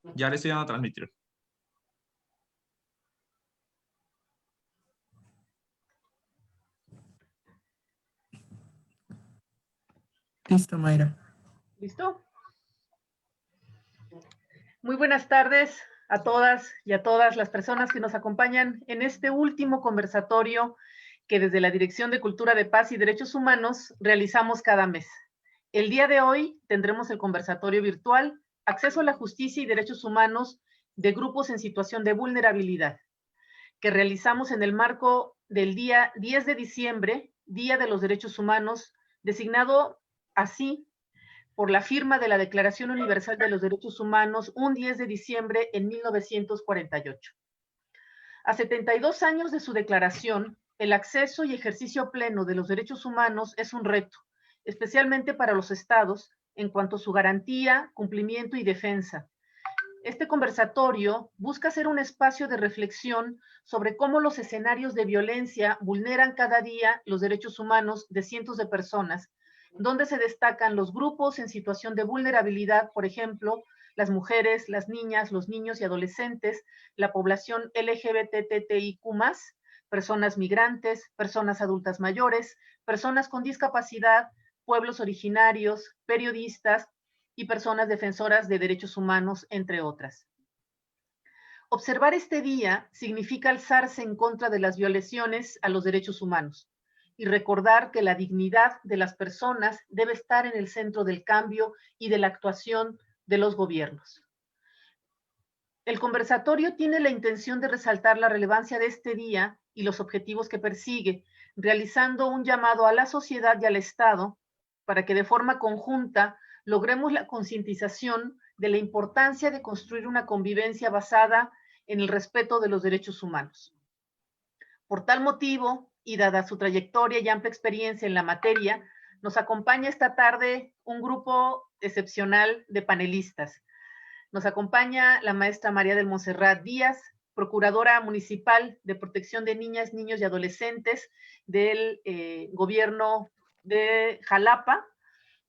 Ya le estoy dando a transmitir. Listo, Mayra. ¿Listo? Muy buenas tardes a todas y a todas las personas que nos acompañan en este último conversatorio que desde la Dirección de Cultura de Paz y Derechos Humanos realizamos cada mes. El día de hoy tendremos el conversatorio virtual Acceso a la Justicia y Derechos Humanos de Grupos en Situación de Vulnerabilidad, que realizamos en el marco del día 10 de diciembre, Día de los Derechos Humanos, designado así por la firma de la Declaración Universal de los Derechos Humanos un 10 de diciembre en 1948. A 72 años de su declaración, el acceso y ejercicio pleno de los derechos humanos es un reto, especialmente para los estados, en cuanto a su garantía, cumplimiento y defensa. Este conversatorio busca ser un espacio de reflexión sobre cómo los escenarios de violencia vulneran cada día los derechos humanos de cientos de personas, donde se destacan los grupos en situación de vulnerabilidad, por ejemplo, las mujeres, las niñas, los niños y adolescentes, la población LGBTTIQ+, personas migrantes, personas adultas mayores, personas con discapacidad, pueblos originarios, periodistas y personas defensoras de derechos humanos, entre otras. Observar este día significa alzarse en contra de las violaciones a los derechos humanos y recordar que la dignidad de las personas debe estar en el centro del cambio y de la actuación de los gobiernos. El conversatorio tiene la intención de resaltar la relevancia de este día y los objetivos que persigue, realizando un llamado a la sociedad y al Estado para que de forma conjunta logremos la concientización de la importancia de construir una convivencia basada en el respeto de los derechos humanos. Por tal motivo, y dada su trayectoria y amplia experiencia en la materia, nos acompaña esta tarde un grupo excepcional de panelistas. Nos acompaña la maestra María del Montserrat Díaz, Procuradora Municipal de Protección de Niñas, Niños y Adolescentes del gobierno de Jalapa,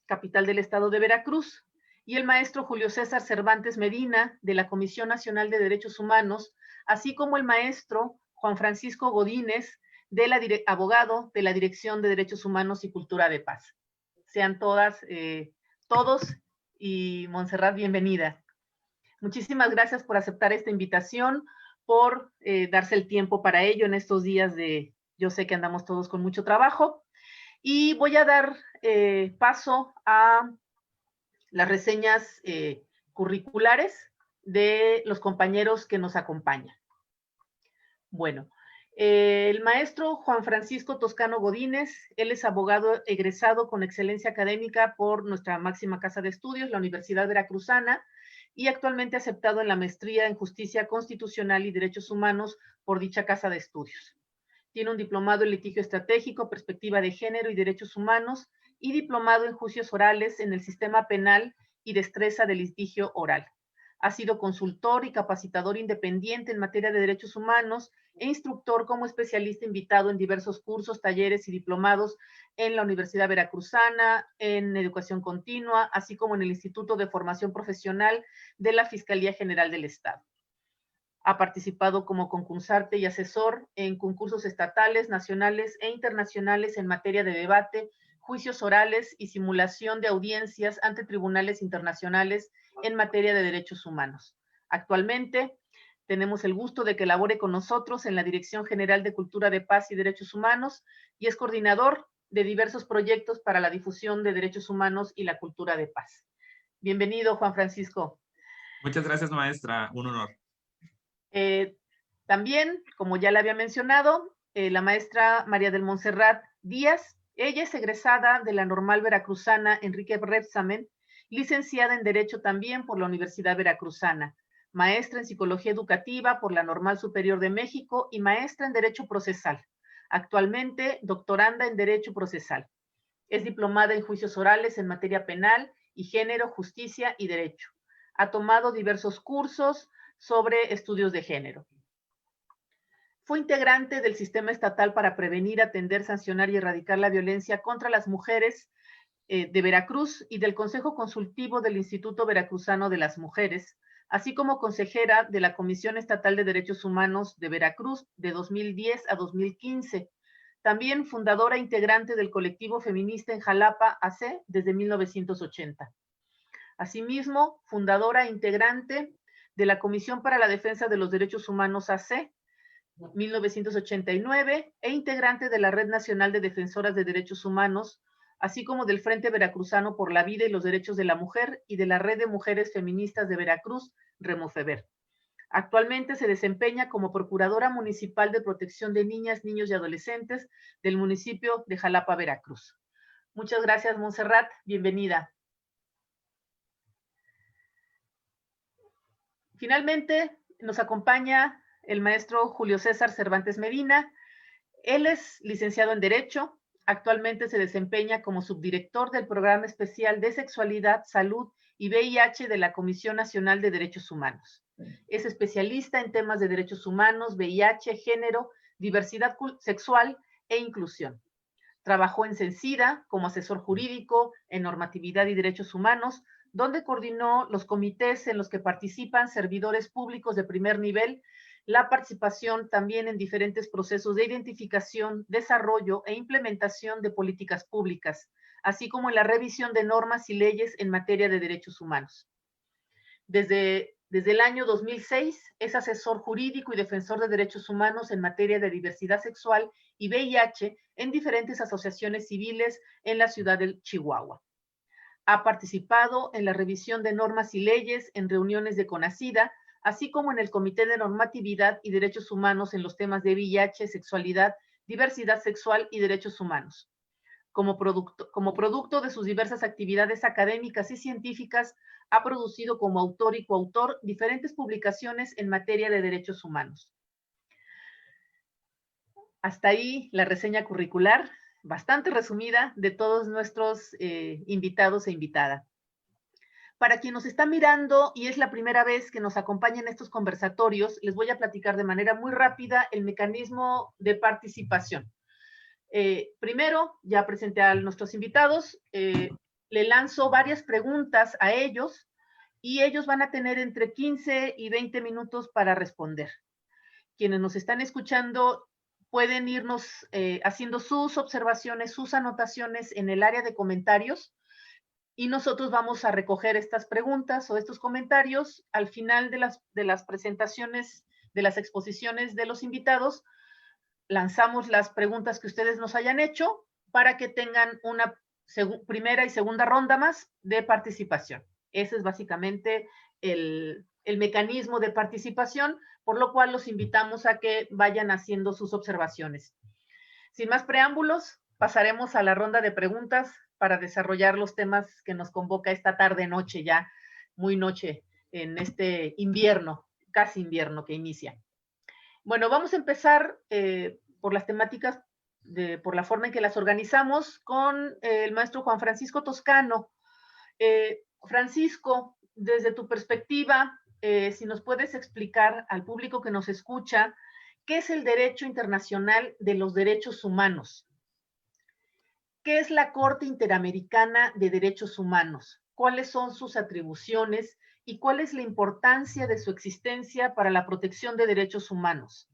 capital del estado de Veracruz, y el maestro Julio César Cervantes Medina, de la Comisión Nacional de Derechos Humanos, así como el maestro Juan Francisco Godínez, abogado de la Dirección de Derechos Humanos y Cultura de Paz. Sean todas, todos, y Montserrat, bienvenida. Muchísimas gracias por aceptar esta invitación, por darse el tiempo para ello en estos días de, yo sé que andamos todos con mucho trabajo, y voy a dar paso a las reseñas curriculares de los compañeros que nos acompañan. Bueno, el maestro Juan Francisco Toscano Godínez, él es abogado egresado con excelencia académica por nuestra máxima casa de estudios, la Universidad Veracruzana, y actualmente aceptado en la maestría en Justicia Constitucional y Derechos Humanos por dicha casa de estudios. Tiene un diplomado en litigio estratégico, perspectiva de género y derechos humanos, y diplomado en juicios orales en el sistema penal y destreza del litigio oral. Ha sido consultor y capacitador independiente en materia de derechos humanos e instructor como especialista invitado en diversos cursos, talleres y diplomados en la Universidad Veracruzana, en Educación Continua, así como en el Instituto de Formación Profesional de la Fiscalía General del Estado. Ha participado como concursante y asesor en concursos estatales, nacionales e internacionales en materia de debate, juicios orales y simulación de audiencias ante tribunales internacionales en materia de derechos humanos. Actualmente tenemos el gusto de que labore con nosotros en la Dirección General de Cultura de Paz y Derechos Humanos y es coordinador de diversos proyectos para la difusión de derechos humanos y la cultura de paz. Bienvenido, Juan Francisco. Muchas gracias, maestra. Un honor. También, como ya le había mencionado, la maestra María del Montserrat Díaz, ella es egresada de la Normal Veracruzana Enrique Rebsamen, licenciada en Derecho también por la Universidad Veracruzana, maestra en Psicología Educativa por la Normal Superior de México y maestra en Derecho Procesal. Actualmente, doctoranda en Derecho Procesal. Es diplomada en Juicios Orales en materia penal y género, justicia y derecho. Ha tomado diversos cursos sobre estudios de género. Fue integrante del Sistema Estatal para Prevenir, Atender, Sancionar y Erradicar la Violencia contra las Mujeres de Veracruz y del Consejo Consultivo del Instituto Veracruzano de las Mujeres, así como consejera de la Comisión Estatal de Derechos Humanos de Veracruz de 2010 a 2015. También fundadora integrante del colectivo feminista en Jalapa AC desde 1980. Asimismo, fundadora integrante de la Comisión para la Defensa de los Derechos Humanos AC 1989 e integrante de la Red Nacional de Defensoras de Derechos Humanos, así como del Frente Veracruzano por la Vida y los Derechos de la Mujer y de la Red de Mujeres Feministas de Veracruz, REMUFEVER. Actualmente se desempeña como Procuradora Municipal de Protección de Niñas, Niños y Adolescentes del municipio de Jalapa, Veracruz. Muchas gracias, Montserrat. Bienvenida. Finalmente, nos acompaña el maestro Julio César Cervantes Medina. Él es licenciado en Derecho. Actualmente se desempeña como subdirector del Programa Especial de Sexualidad, Salud y VIH de la Comisión Nacional de Derechos Humanos. Es especialista en temas de derechos humanos, VIH, género, diversidad sexual e inclusión. Trabajó en CENSIDA como asesor jurídico en normatividad y derechos humanos, donde coordinó los comités en los que participan servidores públicos de primer nivel, la participación también en diferentes procesos de identificación, desarrollo e implementación de políticas públicas, así como en la revisión de normas y leyes en materia de derechos humanos. Desde el año 2006 es asesor jurídico y defensor de derechos humanos en materia de diversidad sexual y VIH en diferentes asociaciones civiles en la ciudad de Chihuahua. Ha participado en la revisión de normas y leyes en reuniones de CONACYDA, así como en el Comité de Normatividad y Derechos Humanos en los temas de VIH, sexualidad, diversidad sexual y derechos humanos. Como producto de sus diversas actividades académicas y científicas, ha producido como autor y coautor diferentes publicaciones en materia de derechos humanos. Hasta ahí la reseña curricular, bastante resumida, de todos nuestros invitados e invitada. Para quien nos está mirando y es la primera vez que nos acompaña en estos conversatorios, les voy a platicar de manera muy rápida el mecanismo de participación. Primero, ya presenté a nuestros invitados, le lanzo varias preguntas a ellos y ellos van a tener entre 15 y 20 minutos para responder. Quienes nos están escuchando pueden irnos haciendo sus observaciones, sus anotaciones en el área de comentarios y nosotros vamos a recoger estas preguntas o estos comentarios al final de las presentaciones, de las exposiciones de los invitados. Lanzamos las preguntas que ustedes nos hayan hecho para que tengan una primera y segunda ronda más de participación. Ese es básicamente el mecanismo de participación, por lo cual los invitamos a que vayan haciendo sus observaciones. Sin más preámbulos, pasaremos a la ronda de preguntas para desarrollar los temas que nos convoca esta tarde-noche, ya muy noche en este invierno, casi invierno que inicia. Bueno, vamos a empezar por las temáticas, por la forma en que las organizamos, con el maestro Juan Francisco Toscano. Francisco, desde tu perspectiva, si nos puedes explicar al público que nos escucha, ¿qué es el derecho internacional de los derechos humanos? ¿Qué es la Corte Interamericana de Derechos Humanos? ¿Cuáles son sus atribuciones y cuál es la importancia de su existencia para la protección de derechos humanos?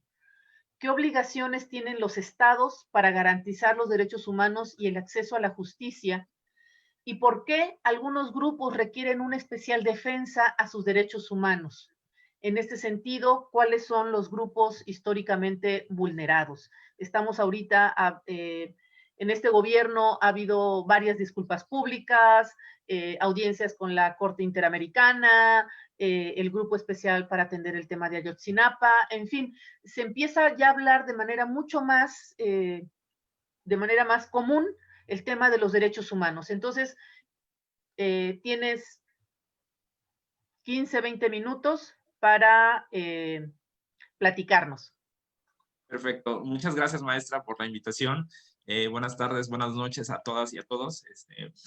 ¿Qué obligaciones tienen los estados para garantizar los derechos humanos y el acceso a la justicia? ¿Y por qué algunos grupos requieren una especial defensa a sus derechos humanos? En este sentido, ¿cuáles son los grupos históricamente vulnerados? Estamos ahorita, en este gobierno ha habido varias disculpas públicas, audiencias con la Corte Interamericana, el Grupo Especial para atender el tema de Ayotzinapa, en fin, se empieza ya a hablar de manera mucho más, común el tema de los derechos humanos. Entonces, tienes 15, 20 minutos para platicarnos. Perfecto. Muchas gracias, maestra, por la invitación. Buenas tardes, buenas noches a todas y a todos.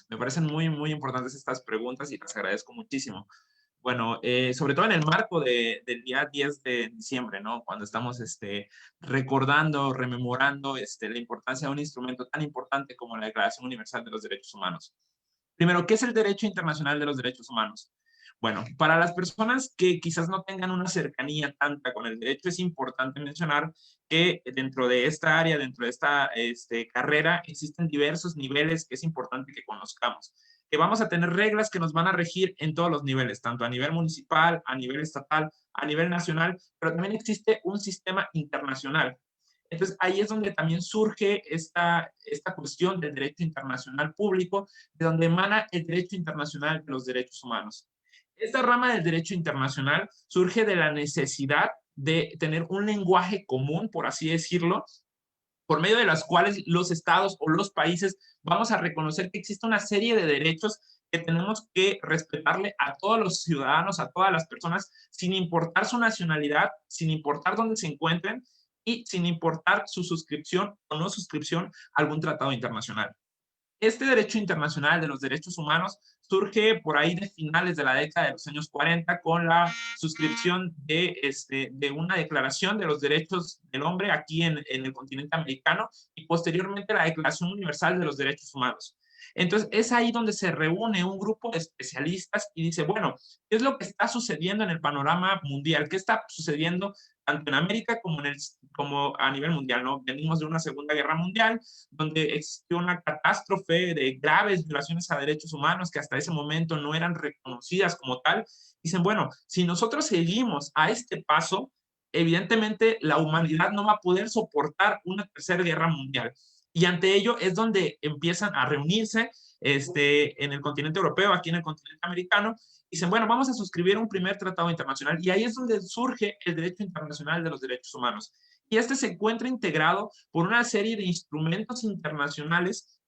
Me parecen muy, muy importantes estas preguntas y las agradezco muchísimo. Bueno, sobre todo en el marco del día 10 de diciembre, ¿no? Cuando estamos recordando, rememorando la importancia de un instrumento tan importante como la Declaración Universal de los Derechos Humanos. Primero, ¿qué es el derecho internacional de los derechos humanos? Bueno, para las personas que quizás no tengan una cercanía tanta con el derecho, es importante mencionar que dentro de esta área, dentro de esta carrera, existen diversos niveles que es importante que conozcamos. Que vamos a tener reglas que nos van a regir en todos los niveles, tanto a nivel municipal, a nivel estatal, a nivel nacional, pero también existe un sistema internacional. Entonces, ahí es donde también surge esta cuestión del derecho internacional público, de donde emana el derecho internacional de los derechos humanos. Esta rama del derecho internacional surge de la necesidad de tener un lenguaje común, por así decirlo, por medio de las cuales los estados o los países vamos a reconocer que existe una serie de derechos que tenemos que respetarle a todos los ciudadanos, a todas las personas, sin importar su nacionalidad, sin importar dónde se encuentren y sin importar su suscripción o no suscripción a algún tratado internacional. Este derecho internacional de los derechos humanos surge por ahí de finales de la década de los años 40 con la suscripción de una declaración de los derechos del hombre aquí en el continente americano y posteriormente la Declaración Universal de los Derechos Humanos. Entonces, es ahí donde se reúne un grupo de especialistas y dice, bueno, ¿qué es lo que está sucediendo en el panorama mundial? ¿Qué está sucediendo tanto en América como a nivel mundial, ¿no? Venimos de una Segunda Guerra Mundial, donde existió una catástrofe de graves violaciones a derechos humanos que hasta ese momento no eran reconocidas como tal. Dicen, bueno, si nosotros seguimos a este paso, evidentemente la humanidad no va a poder soportar una tercera guerra mundial. Y ante ello es donde empiezan a reunirse en el continente europeo, aquí en el continente americano, dicen, bueno, vamos a suscribir un primer tratado internacional y ahí es donde surge el derecho internacional de los derechos humanos. Y este se encuentra integrado por una serie de instrumentos internacionales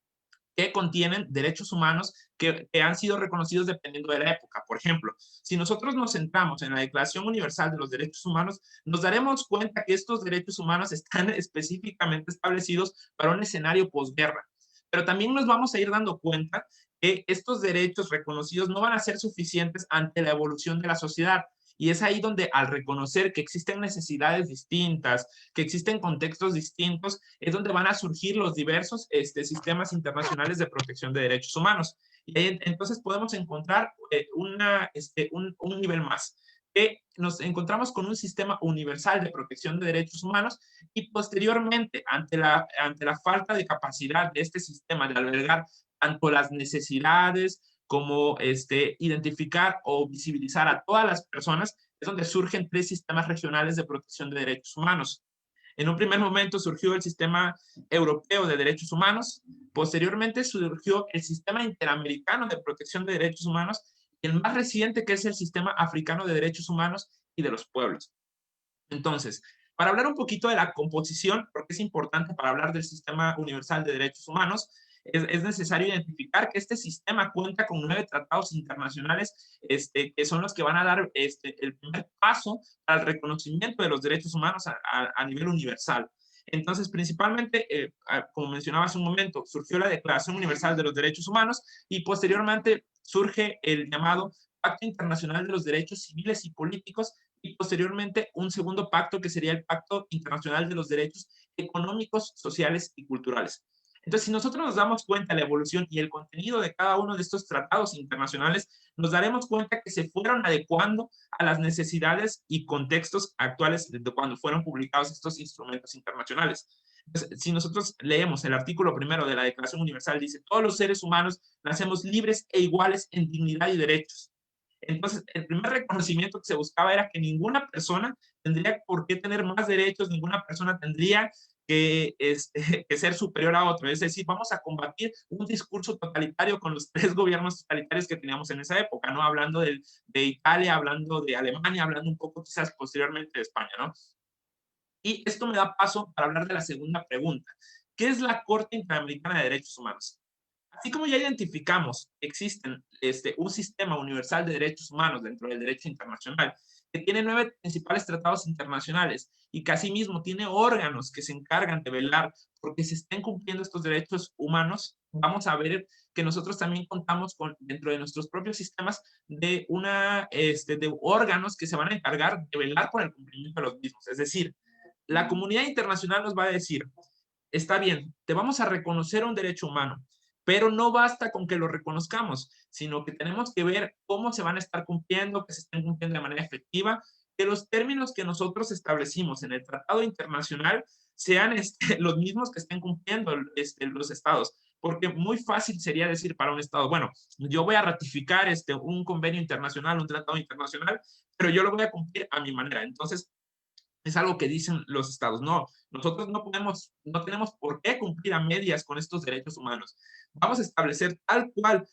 que contienen derechos humanos que han sido reconocidos dependiendo de la época. Por ejemplo, si nosotros nos centramos en la Declaración Universal de los Derechos Humanos, nos daremos cuenta que estos derechos humanos están específicamente establecidos para un escenario posguerra. Pero también nos vamos a ir dando cuenta que estos derechos reconocidos no van a ser suficientes ante la evolución de la sociedad. Y es ahí donde al reconocer que existen necesidades distintas, que existen contextos distintos, es donde van a surgir los diversos sistemas internacionales de protección de derechos humanos. Y ahí, entonces podemos encontrar un nivel más, que nos encontramos con un sistema universal de protección de derechos humanos y posteriormente, ante la falta de capacidad de este sistema de albergar tanto las necesidades como identificar o visibilizar a todas las personas, es donde surgen 3 sistemas regionales de protección de derechos humanos. En un primer momento surgió el Sistema Europeo de Derechos Humanos, posteriormente surgió el Sistema Interamericano de Protección de Derechos Humanos y el más reciente que es el Sistema Africano de Derechos Humanos y de los Pueblos. Entonces, para hablar un poquito de la composición, porque es importante para hablar del Sistema Universal de Derechos Humanos, es necesario identificar que este sistema cuenta con 9 tratados internacionales que son los que van a dar el primer paso al reconocimiento de los derechos humanos a nivel universal. Entonces, principalmente, como mencionaba hace un momento, surgió la Declaración Universal de los Derechos Humanos y posteriormente surge el llamado Pacto Internacional de los Derechos Civiles y Políticos y posteriormente un segundo pacto que sería el Pacto Internacional de los Derechos Económicos, Sociales y Culturales. Entonces, si nosotros nos damos cuenta de la evolución y el contenido de cada uno de estos tratados internacionales, nos daremos cuenta que se fueron adecuando a las necesidades y contextos actuales de cuando fueron publicados estos instrumentos internacionales. Entonces, si nosotros leemos el artículo 1 de la Declaración Universal, dice, todos los seres humanos nacemos libres e iguales en dignidad y derechos. Entonces, el primer reconocimiento que se buscaba era que ninguna persona tendría por qué tener más derechos, ninguna persona tendría que ser superior a otro. Es decir, vamos a combatir un discurso totalitario con los 3 gobiernos totalitarios que teníamos en esa época, ¿no? Hablando de Italia, hablando de Alemania, hablando un poco quizás posteriormente de España, ¿no? Y esto me da paso para hablar de la segunda pregunta. ¿Qué es la Corte Interamericana de Derechos Humanos? Así como ya identificamos que existe un sistema universal de derechos humanos dentro del derecho internacional, que tiene 9 principales tratados internacionales y que asimismo tiene órganos que se encargan de velar porque se estén cumpliendo estos derechos humanos, vamos a ver que nosotros también contamos con, dentro de nuestros propios sistemas, de órganos que se van a encargar de velar por el cumplimiento de los mismos. Es decir, la comunidad internacional nos va a decir, está bien, te vamos a reconocer un derecho humano, Pero no basta con que lo reconozcamos, sino que tenemos que ver cómo se van a estar cumpliendo, que se estén cumpliendo de manera efectiva, que los términos que nosotros establecimos en el tratado internacional sean los mismos que estén cumpliendo los estados. Porque muy fácil sería decir para un estado, bueno, yo voy a ratificar un convenio internacional, un tratado internacional, pero yo lo voy a cumplir a mi manera. Entonces, es algo que dicen los estados. No, nosotros no tenemos por qué cumplir a medias con estos derechos humanos. Vamos a establecer tal cual,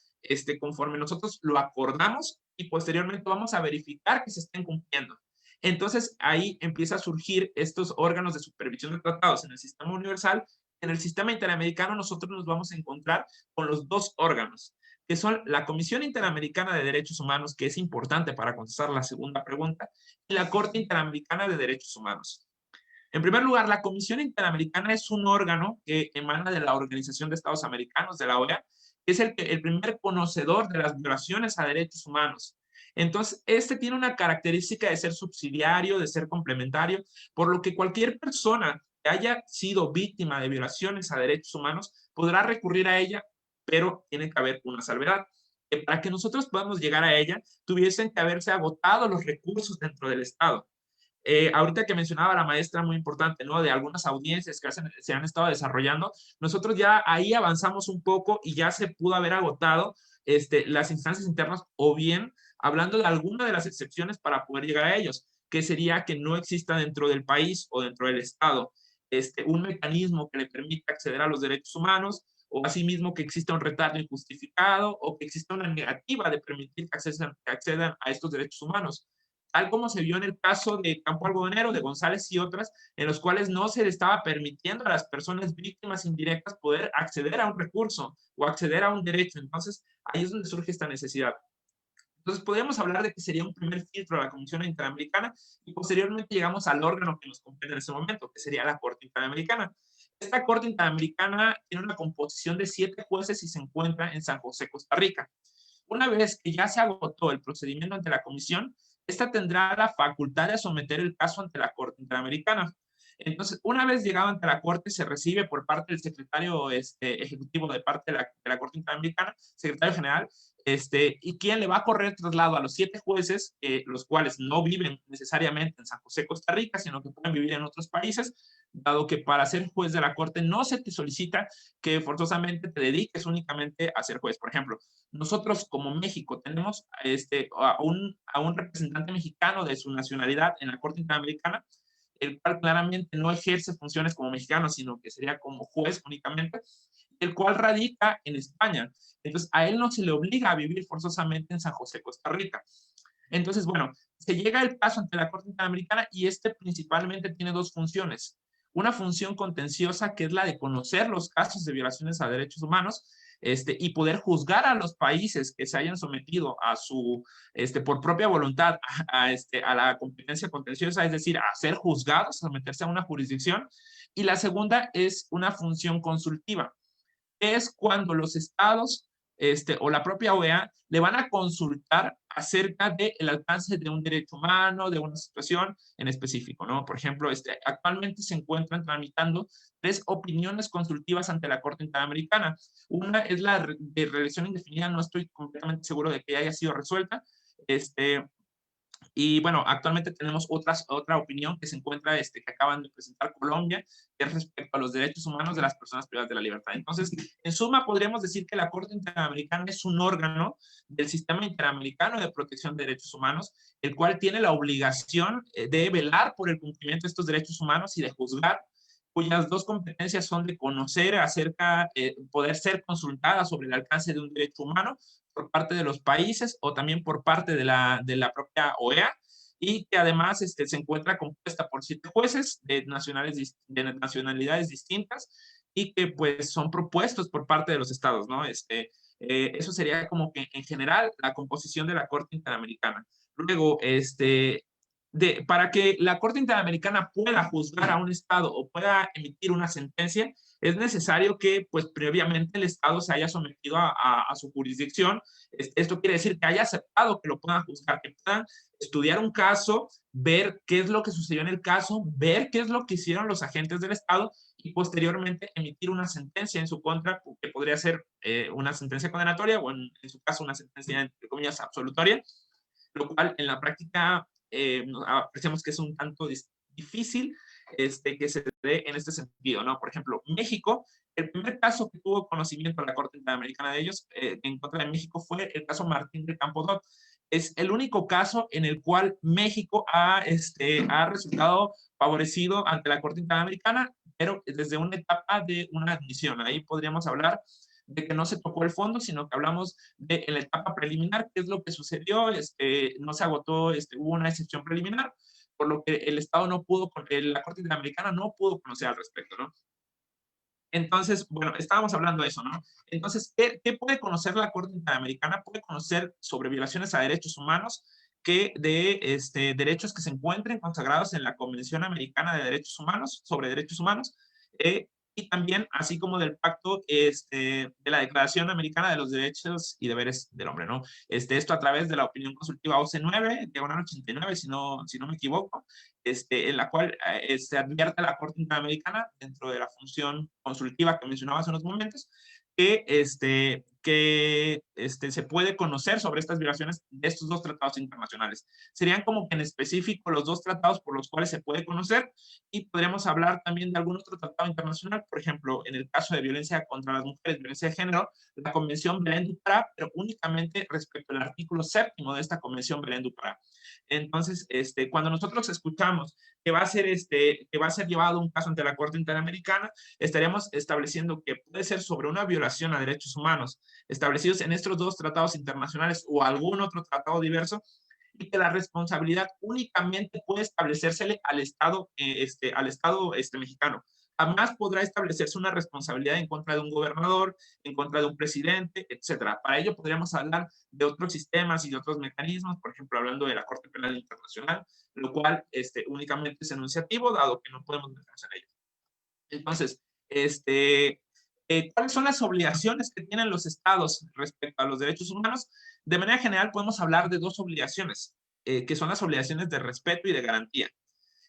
conforme nosotros lo acordamos, y posteriormente vamos a verificar que se estén cumpliendo. Entonces, ahí empieza a surgir estos órganos de supervisión de tratados en el sistema universal. En el sistema interamericano nosotros nos vamos a encontrar con los dos órganos, que son la Comisión Interamericana de Derechos Humanos, que es importante para contestar la segunda pregunta, y la Corte Interamericana de Derechos Humanos. En primer lugar, la Comisión Interamericana es un órgano que emana de la Organización de Estados Americanos, de la OEA, que es el primer conocedor de las violaciones a derechos humanos. Entonces, tiene una característica de ser subsidiario, de ser complementario, por lo que cualquier persona que haya sido víctima de violaciones a derechos humanos podrá recurrir a ella, pero tiene que haber una salvedad. Que para que nosotros podamos llegar a ella, tuviesen que haberse agotado los recursos dentro del Estado. Ahorita que mencionaba la maestra, muy importante, ¿no? De algunas audiencias que se han estado desarrollando, nosotros ya ahí avanzamos un poco y ya se pudo haber agotado las instancias internas, o bien hablando de alguna de las excepciones para poder llegar a ellos, que sería que no exista dentro del país o dentro del Estado un mecanismo que le permita acceder a los derechos humanos, o asimismo que exista un retardo injustificado, o que exista una negativa de permitir que accedan a estos derechos humanos, tal como se vio en el caso de Campo Algodonero, de González y otras, en los cuales no se le estaba permitiendo a las personas víctimas indirectas poder acceder a un recurso o acceder a un derecho. Entonces, ahí es donde surge esta necesidad. Entonces, podríamos hablar de que sería un primer filtro a la Comisión Interamericana, y posteriormente llegamos al órgano que nos compete en ese momento, que sería la Corte Interamericana. Esta Corte Interamericana tiene una composición de 7 jueces y se encuentra en San José, Costa Rica. Una vez que ya se agotó el procedimiento ante la Comisión, esta tendrá la facultad de someter el caso ante la Corte Interamericana. Entonces, una vez llegado ante la Corte, se recibe por parte del secretario ejecutivo de parte de la Corte Interamericana, secretario general, y quien le va a correr traslado a los 7 jueces, los cuales no viven necesariamente en San José, Costa Rica, sino que pueden vivir en otros países, dado que para ser juez de la Corte no se te solicita que forzosamente te dediques únicamente a ser juez. Por ejemplo, nosotros como México tenemos a un representante mexicano de su nacionalidad en la Corte Interamericana, el cual claramente no ejerce funciones como mexicano, sino que sería como juez únicamente, el cual radica en España. Entonces, a él no se le obliga a vivir forzosamente en San José, Costa Rica. Entonces, bueno, se llega el caso ante la Corte Interamericana y principalmente tiene 2 funciones. Una función contenciosa, que es la de conocer los casos de violaciones a derechos humanos, y poder juzgar a los países que se hayan sometido a por propia voluntad a la competencia contenciosa, es decir, a ser juzgados, a someterse a una jurisdicción. Y la segunda es una función consultiva, que es cuando los estados o la propia OEA le van a consultar acerca del alcance de un derecho humano, de una situación en específico, ¿no? Por ejemplo, actualmente se encuentran tramitando 3 opiniones consultivas ante la Corte Interamericana. Una es la de reelección indefinida, no estoy completamente seguro de que haya sido resuelta, y bueno, actualmente tenemos otra opinión que se encuentra, que acaban de presentar Colombia, que es respecto a los derechos humanos de las personas privadas de la libertad. Entonces, en suma, podríamos decir que la Corte Interamericana es un órgano del Sistema Interamericano de Protección de Derechos Humanos, el cual tiene la obligación de velar por el cumplimiento de estos derechos humanos y de juzgar, cuyas 2 competencias son de conocer poder ser consultada sobre el alcance de un derecho humano por parte de los países o también por parte de la propia OEA, y que además se encuentra compuesta por 7 jueces de nacionalidades distintas y que pues son propuestos por parte de los estados, ¿no? Eso sería como que en general la composición de la Corte Interamericana. Luego, para que la Corte Interamericana pueda juzgar a un estado o pueda emitir una sentencia, es necesario que, pues, previamente el estado se haya sometido a su jurisdicción. Esto quiere decir que haya aceptado que lo puedan juzgar, que puedan estudiar un caso, ver qué es lo que sucedió en el caso, ver qué es lo que hicieron los agentes del estado y posteriormente emitir una sentencia en su contra, que podría ser una sentencia condenatoria o en su caso una sentencia, entre comillas, absolutoria, lo cual en la práctica apreciamos que es un tanto difícil que se dé en este sentido, ¿no? Por ejemplo, México, el primer caso que tuvo conocimiento de la Corte Interamericana de ellos en contra de México fue el caso Martín de Campodóvar. Es el único caso en el cual México ha resultado favorecido ante la Corte Interamericana, pero desde una etapa de una admisión. Ahí podríamos hablar de que no se tocó el fondo, sino que hablamos de en la etapa preliminar, qué es lo que sucedió, no se agotó, hubo una excepción preliminar, por lo que el Estado no pudo, la Corte Interamericana no pudo conocer al respecto, ¿no? Entonces, bueno, estábamos hablando de eso, ¿no? Entonces, ¿qué puede conocer la Corte Interamericana? Puede conocer sobre violaciones a derechos humanos, que de derechos que se encuentren consagrados en la Convención Americana de Derechos Humanos, sobre Derechos Humanos, y también, así como del pacto de la Declaración Americana de los Derechos y Deberes del Hombre, ¿no? Esto a través de la opinión consultiva OC9, diagonal 89, si no me equivoco, en la cual se advierte a la Corte Interamericana, dentro de la función consultiva que mencionaba hace unos momentos, que se puede conocer sobre estas violaciones de estos dos tratados internacionales. Serían como que en específico los dos tratados por los cuales se puede conocer, y podríamos hablar también de algún otro tratado internacional, por ejemplo, en el caso de violencia contra las mujeres, violencia de género, la Convención Belén-du Pará, pero únicamente respecto al artículo 7º de esta Convención Belén-du Pará. Entonces, cuando nosotros escuchamos que va a ser llevado un caso ante la Corte Interamericana, estaríamos estableciendo que puede ser sobre una violación a derechos humanos establecidos en estos dos tratados internacionales o algún otro tratado diverso, y que la responsabilidad únicamente puede establecérsele al Estado, mexicano. Jamás podrá establecerse una responsabilidad en contra de un gobernador, en contra de un presidente, etcétera. Para ello podríamos hablar de otros sistemas y de otros mecanismos, por ejemplo, hablando de la Corte Penal Internacional, lo cual únicamente es enunciativo, dado que no podemos meternos en ello. Entonces, ¿cuáles son las obligaciones que tienen los estados respecto a los derechos humanos? De manera general podemos hablar de dos obligaciones, que son las obligaciones de respeto y de garantía,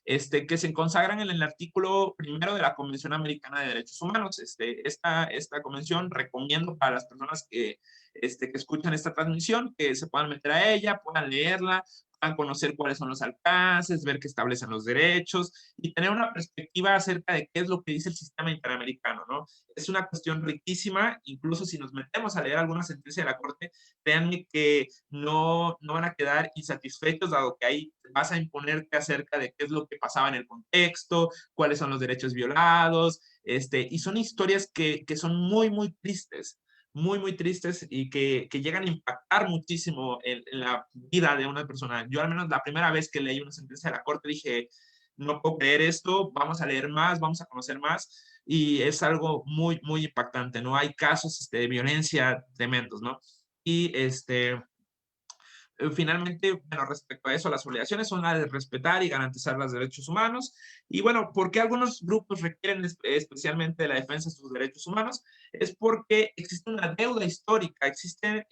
que se consagran en el artículo 1 de la Convención Americana de Derechos Humanos. Esta convención recomiendo para las personas que escuchan esta transmisión que se puedan meter a ella, puedan leerla, puedan conocer cuáles son los alcances, ver qué establecen los derechos y tener una perspectiva acerca de qué es lo que dice el sistema interamericano, ¿no? Es una cuestión riquísima, incluso si nos metemos a leer alguna sentencia de la Corte, créanme que no van a quedar insatisfechos, dado que ahí vas a imponerte acerca de qué es lo que pasaba en el contexto, cuáles son los derechos violados, y son historias que son muy, muy tristes, muy, muy tristes, y que llegan a impactar muchísimo en la vida de una persona. Yo al menos la primera vez que leí una sentencia de la Corte dije, no puedo creer esto, vamos a leer más, vamos a conocer más, y es algo muy, muy impactante, ¿no? Hay casos de violencia tremendos, ¿no? Y finalmente, bueno, respecto a eso, las obligaciones son las de respetar y garantizar los derechos humanos. Y bueno, ¿por qué algunos grupos requieren especialmente la defensa de sus derechos humanos? Es porque existe una deuda histórica, existe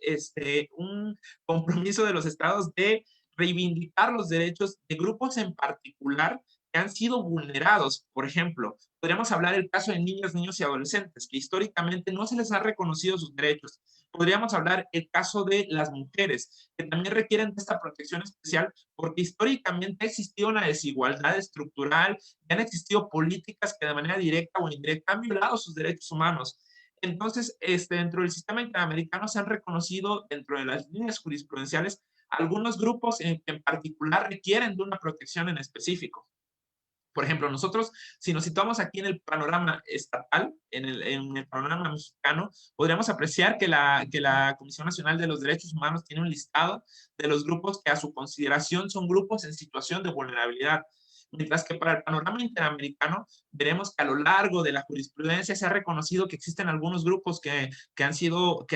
un compromiso de los estados de reivindicar los derechos de grupos en particular que han sido vulnerados. Por ejemplo, podríamos hablar del caso de niñas, niños y adolescentes, que históricamente no se les ha reconocido sus derechos. Podríamos hablar el caso de las mujeres, que también requieren de esta protección especial, porque históricamente ha existido una desigualdad estructural y han existido políticas que de manera directa o indirecta han violado sus derechos humanos. Entonces, dentro del sistema interamericano se han reconocido, dentro de las líneas jurisprudenciales, algunos grupos en particular requieren de una protección en específico. Por ejemplo, nosotros, si nos situamos aquí en el panorama estatal, en el panorama mexicano, podríamos apreciar que la Comisión Nacional de los Derechos Humanos tiene un listado de los grupos que a su consideración son grupos en situación de vulnerabilidad. Mientras que para el panorama interamericano veremos que a lo largo de la jurisprudencia se ha reconocido que existen algunos grupos que han sido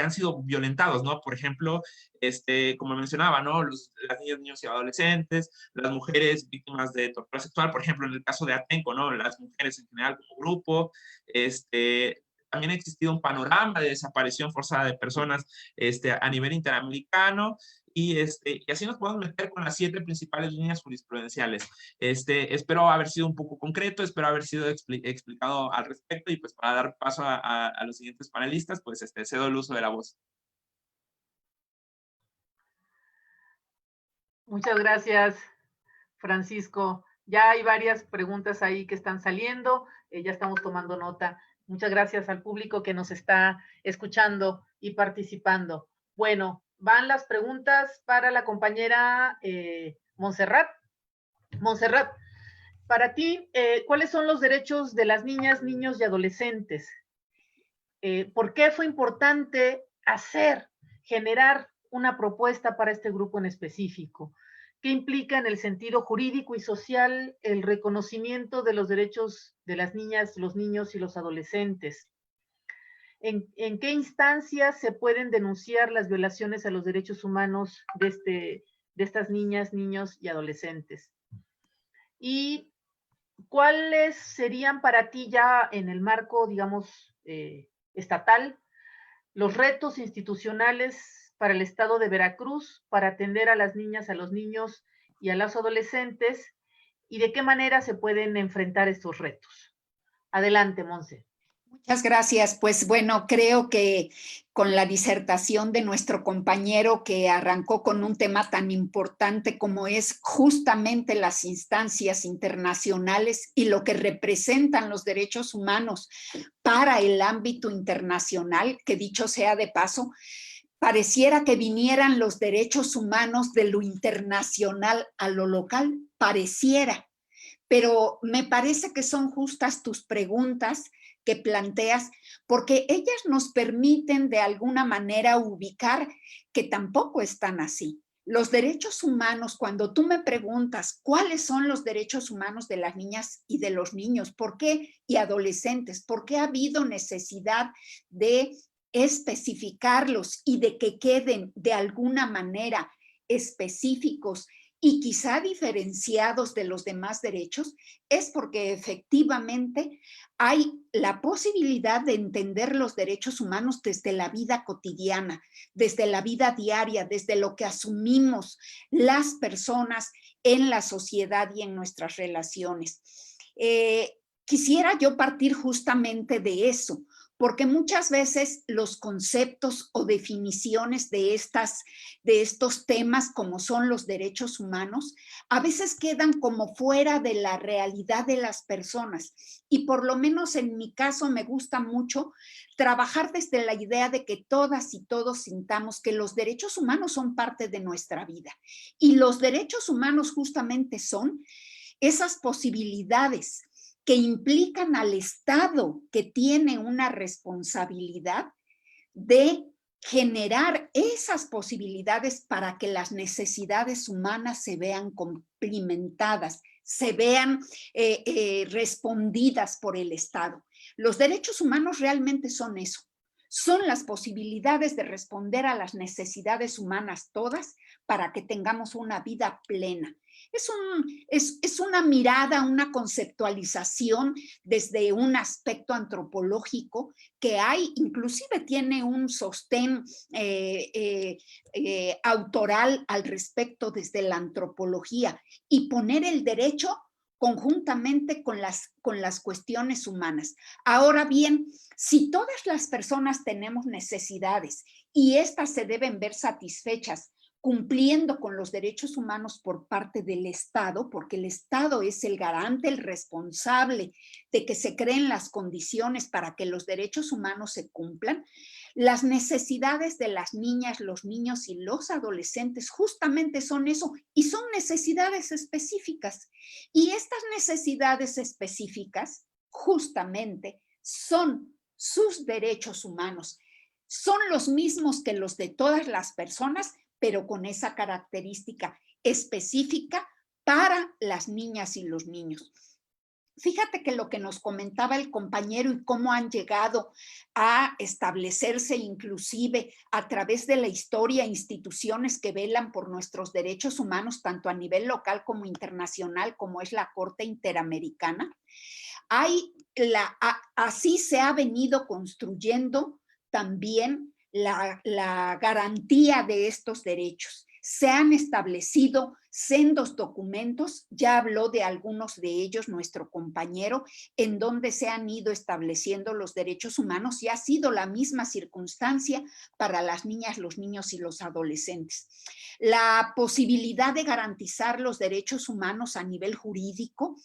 violentados, ¿no? Por ejemplo, como mencionaba, ¿no? Las niñas, niños y adolescentes, las mujeres víctimas de tortura sexual, por ejemplo, en el caso de Atenco, ¿no? Las mujeres en general como grupo, también ha existido un panorama de desaparición forzada de personas a nivel interamericano, y así nos podemos meter con las 7 principales líneas jurisprudenciales. Espero haber sido un poco concreto, espero haber sido explicado al respecto, y pues para dar paso a los siguientes panelistas, pues cedo el uso de la voz. Muchas gracias, Francisco. Ya hay varias preguntas ahí que están saliendo, ya estamos tomando nota. Muchas gracias al público que nos está escuchando y participando. Bueno, van las preguntas para la compañera Montserrat. Montserrat, para ti, ¿cuáles son los derechos de las niñas, niños y adolescentes? ¿Por qué fue importante generar una propuesta para este grupo en específico? ¿Qué implica en el sentido jurídico y social el reconocimiento de los derechos de las niñas, los niños y los adolescentes? ¿En qué instancias se pueden denunciar las violaciones a los derechos humanos de estas niñas, niños y adolescentes? ¿Y cuáles serían para ti ya en el marco, digamos, estatal, los retos institucionales para el Estado de Veracruz para atender a las niñas, a los niños y a los adolescentes, y de qué manera se pueden enfrentar estos retos? Adelante, Monse. Muchas gracias. Pues bueno, creo que con la disertación de nuestro compañero, que arrancó con un tema tan importante como es justamente las instancias internacionales y lo que representan los derechos humanos para el ámbito internacional, que dicho sea de paso, pareciera que vinieran los derechos humanos de lo internacional a lo local, pareciera, pero me parece que son justas tus preguntas que planteas, porque ellas nos permiten de alguna manera ubicar que tampoco están así. Los derechos humanos, cuando tú me preguntas cuáles son los derechos humanos de las niñas y de los niños, ¿por qué? Y adolescentes, ¿por qué ha habido necesidad de especificarlos y de que queden de alguna manera específicos y quizá diferenciados de los demás derechos? Es porque efectivamente hay la posibilidad de entender los derechos humanos desde la vida cotidiana, desde la vida diaria, desde lo que asumimos las personas en la sociedad y en nuestras relaciones. Quisiera yo partir justamente de eso, porque muchas veces los conceptos o definiciones de estos temas, como son los derechos humanos, a veces quedan como fuera de la realidad de las personas. Y por lo menos en mi caso me gusta mucho trabajar desde la idea de que todas y todos sintamos que los derechos humanos son parte de nuestra vida. Y los derechos humanos justamente son esas posibilidades que implican al Estado, que tiene una responsabilidad de generar esas posibilidades para que las necesidades humanas se vean complementadas, se vean respondidas por el Estado. Los derechos humanos realmente son eso, son las posibilidades de responder a las necesidades humanas todas para que tengamos una vida plena. Es una mirada, una conceptualización desde un aspecto antropológico que hay, inclusive tiene un sostén autoral al respecto desde la antropología, y poner el derecho conjuntamente con las cuestiones humanas. Ahora bien, si todas las personas tenemos necesidades y estas se deben ver satisfechas cumpliendo con los derechos humanos por parte del Estado, porque el Estado es el garante, el responsable de que se creen las condiciones para que los derechos humanos se cumplan, las necesidades de las niñas, los niños y los adolescentes justamente son eso, y son necesidades específicas. Y estas necesidades específicas justamente son sus derechos humanos. Son los mismos que los de todas las personas, pero con esa característica específica para las niñas y los niños. Fíjate que lo que nos comentaba el compañero y cómo han llegado a establecerse inclusive a través de la historia instituciones que velan por nuestros derechos humanos, tanto a nivel local como internacional, como es la Corte Interamericana. Así se ha venido construyendo también la garantía de estos derechos. Se han establecido sendos documentos, ya habló de algunos de ellos nuestro compañero, en donde se han ido estableciendo los derechos humanos y ha sido la misma circunstancia para las niñas, los niños y los adolescentes. La posibilidad de garantizar los derechos humanos a nivel jurídico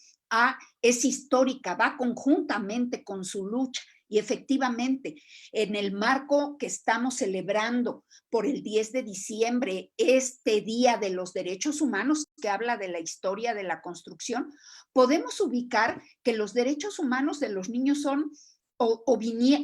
es histórica, va conjuntamente con su lucha. Y efectivamente, en el marco que estamos celebrando por el 10 de diciembre, este Día de los Derechos Humanos, que habla de la historia de la construcción, podemos ubicar que los derechos humanos de los niños son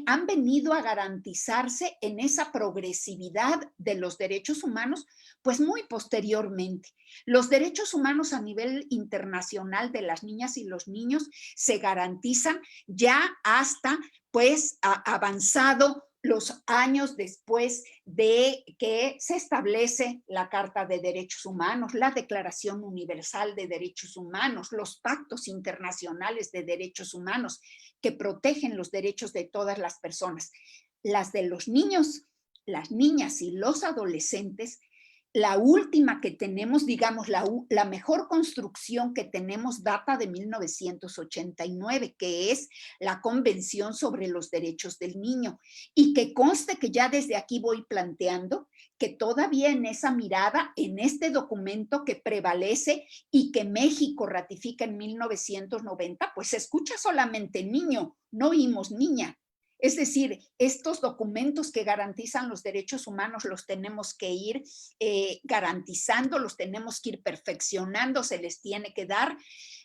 han venido a garantizarse en esa progresividad de los derechos humanos, pues muy posteriormente. Los derechos humanos a nivel internacional de las niñas y los niños se garantizan ya hasta pues avanzado los años después de que se establece la Carta de Derechos Humanos, la Declaración Universal de Derechos Humanos, los pactos internacionales de derechos humanos que protegen los derechos de todas las personas. Las de los niños, las niñas y los adolescentes, la última que tenemos, digamos, la mejor construcción que tenemos data de 1989, que es la Convención sobre los Derechos del Niño. Y que conste que ya desde aquí voy planteando que todavía en esa mirada, en este documento que prevalece y que México ratifica en 1990, pues se escucha solamente niño, no oímos niña. Es decir, estos documentos que garantizan los derechos humanos los tenemos que ir garantizando, los tenemos que ir perfeccionando, se les tiene que dar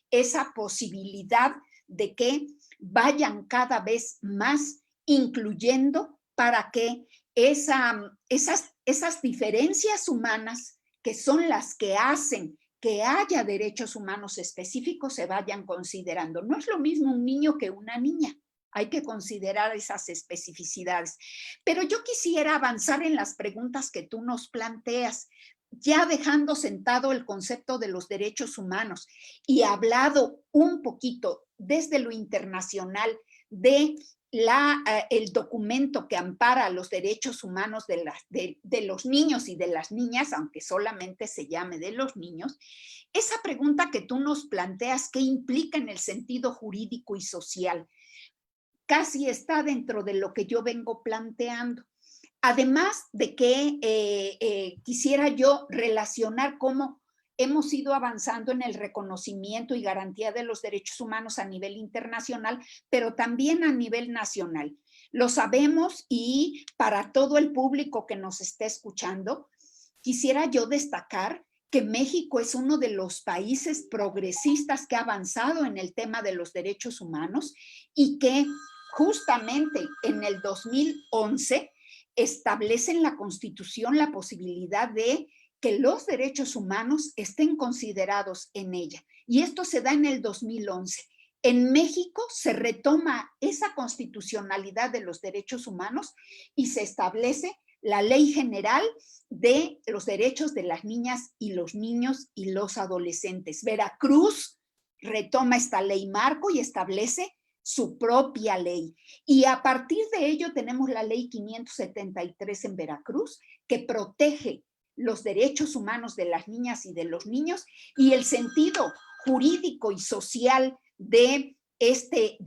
esa posibilidad de que vayan cada vez más incluyendo para que esas diferencias humanas que son las que hacen que haya derechos humanos específicos se vayan considerando. No es lo mismo un niño que una niña. Hay que considerar esas especificidades. Pero yo quisiera avanzar en las preguntas que tú nos planteas, ya dejando sentado el concepto de los derechos humanos y hablado un poquito desde lo internacional de el documento que ampara los derechos humanos de los niños y de las niñas, aunque solamente se llame de los niños. Esa pregunta que tú nos planteas, ¿qué implica en el sentido jurídico y social? Casi está dentro de lo que yo vengo planteando. Además de que quisiera yo relacionar cómo hemos ido avanzando en el reconocimiento y garantía de los derechos humanos a nivel internacional, pero también a nivel nacional. Lo sabemos y para todo el público que nos esté escuchando, quisiera yo destacar que México es uno de los países progresistas que ha avanzado en el tema de los derechos humanos y que justamente en el 2011 establece en la Constitución la posibilidad de que los derechos humanos estén considerados en ella. Y esto se da en el 2011. En México se retoma esa constitucionalidad de los derechos humanos y se establece la Ley General de los Derechos de las Niñas y los Niños y los Adolescentes. Veracruz retoma esta ley marco y establece su propia ley. Y a partir de ello tenemos la ley 573 en Veracruz, que protege los derechos humanos de las niñas y de los niños, y el sentido jurídico y social de este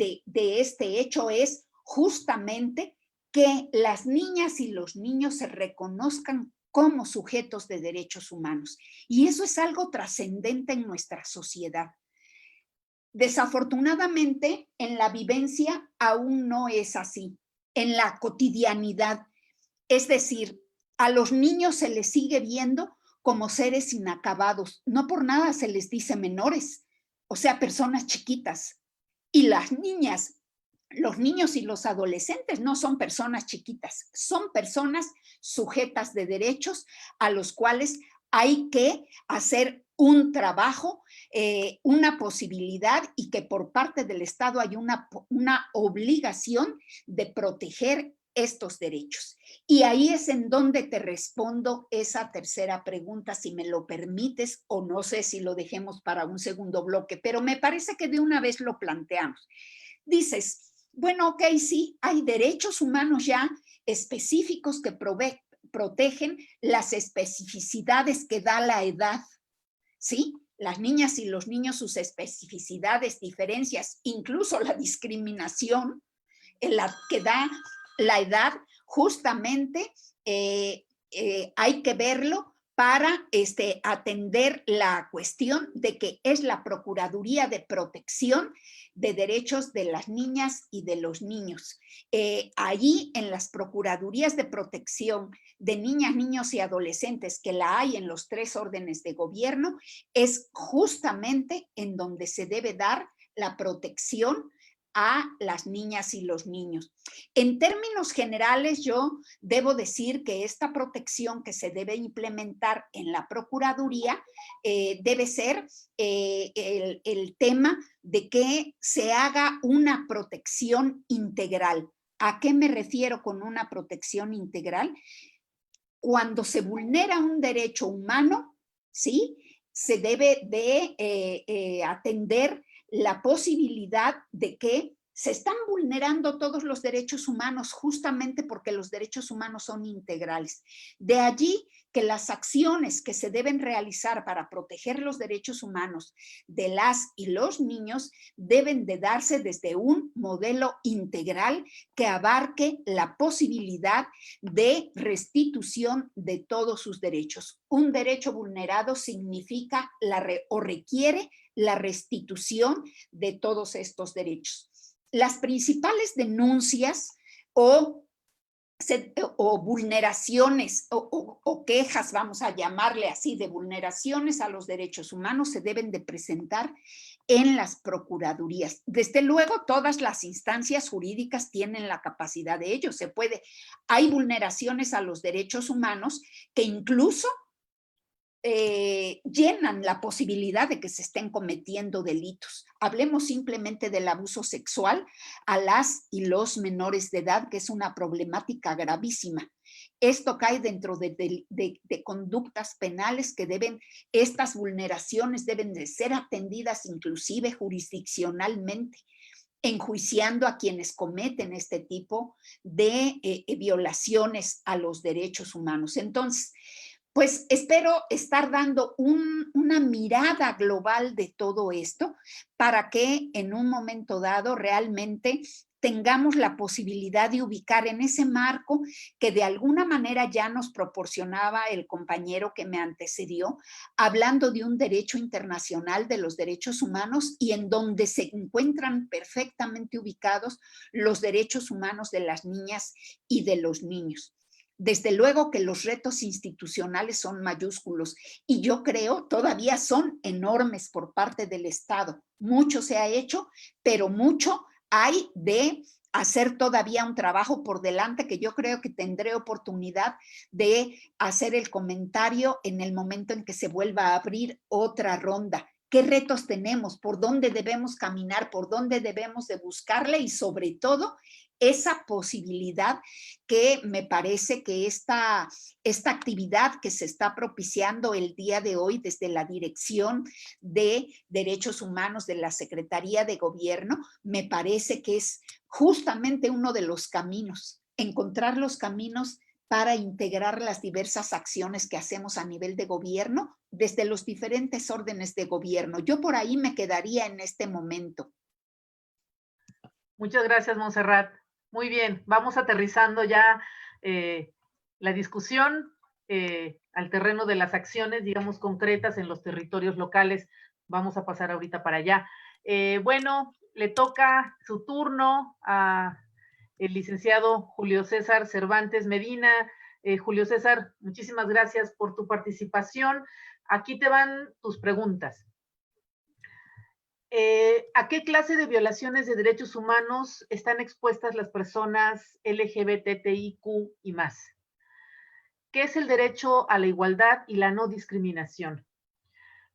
hecho es justamente que las niñas y los niños se reconozcan como sujetos de derechos humanos. Y eso es algo trascendente en nuestra sociedad. Desafortunadamente, en la vivencia aún no es así, en la cotidianidad. Es decir, a los niños se les sigue viendo como seres inacabados. No por nada se les dice menores, o sea, personas chiquitas. Y las niñas, los niños y los adolescentes no son personas chiquitas, son personas sujetas de derechos a los cuales hay que hacer un trabajo, una posibilidad y que por parte del Estado hay una obligación de proteger estos derechos. Y ahí es en donde te respondo esa tercera pregunta, si me lo permites, o no sé si lo dejemos para un segundo bloque, pero me parece que de una vez lo planteamos. Dices, bueno, ok, sí, hay derechos humanos ya específicos que protegen las especificidades que da la edad, ¿sí? Las niñas y los niños, sus especificidades, diferencias, incluso la discriminación que da la edad, justamente hay que verlo para atender la cuestión de que es la Procuraduría de Protección de Derechos de las Niñas y de los Niños. Allí en las Procuradurías de Protección de Niñas, Niños y Adolescentes, que la hay en los 3 órdenes de gobierno, es justamente en donde se debe dar la protección a las niñas y los niños. En términos generales, yo debo decir que esta protección que se debe implementar en la Procuraduría debe ser el tema de que se haga una protección integral. ¿A qué me refiero con una protección integral? Cuando se vulnera un derecho humano, ¿sí? Se debe de atender la posibilidad de que se están vulnerando todos los derechos humanos justamente porque los derechos humanos son integrales. De allí que las acciones que se deben realizar para proteger los derechos humanos de las y los niños deben de darse desde un modelo integral que abarque la posibilidad de restitución de todos sus derechos. Un derecho vulnerado significa o requiere la restitución de todos estos derechos. Las principales denuncias o vulneraciones o quejas, vamos a llamarle así, de vulneraciones a los derechos humanos se deben de presentar en las procuradurías. Desde luego, todas las instancias jurídicas tienen la capacidad de ello. Hay vulneraciones a los derechos humanos que incluso llenan la posibilidad de que se estén cometiendo delitos. Hablemos simplemente del abuso sexual a las y los menores de edad, que es una problemática gravísima. Esto cae dentro de conductas penales que estas vulneraciones deben de ser atendidas inclusive jurisdiccionalmente, enjuiciando a quienes cometen este tipo de violaciones a los derechos humanos. Entonces, pues espero estar dando una mirada global de todo esto para que en un momento dado realmente tengamos la posibilidad de ubicar en ese marco que de alguna manera ya nos proporcionaba el compañero que me antecedió, hablando de un derecho internacional de los derechos humanos y en donde se encuentran perfectamente ubicados los derechos humanos de las niñas y de los niños. Desde luego que los retos institucionales son mayúsculos y yo creo todavía son enormes por parte del Estado. Mucho se ha hecho, pero mucho hay de hacer todavía un trabajo por delante que yo creo que tendré oportunidad de hacer el comentario en el momento en que se vuelva a abrir otra ronda. ¿Qué retos tenemos? ¿Por dónde debemos caminar? ¿Por dónde debemos de buscarle? Y sobre todo, esa posibilidad que me parece que esta actividad que se está propiciando el día de hoy desde la Dirección de Derechos Humanos de la Secretaría de Gobierno, me parece que es justamente uno de los caminos, encontrar los caminos para integrar las diversas acciones que hacemos a nivel de gobierno desde los diferentes órdenes de gobierno. Yo por ahí me quedaría en este momento. Muchas gracias, Montserrat. Muy bien, vamos aterrizando ya la discusión al terreno de las acciones, digamos, concretas en los territorios locales. Vamos a pasar ahorita para allá. Bueno, le toca su turno a el licenciado Julio César Cervantes Medina. Julio César, muchísimas gracias por tu participación. Aquí te van tus preguntas. ¿A qué clase de violaciones de derechos humanos están expuestas las personas LGBTIQ y más? ¿Qué es el derecho a la igualdad y la no discriminación?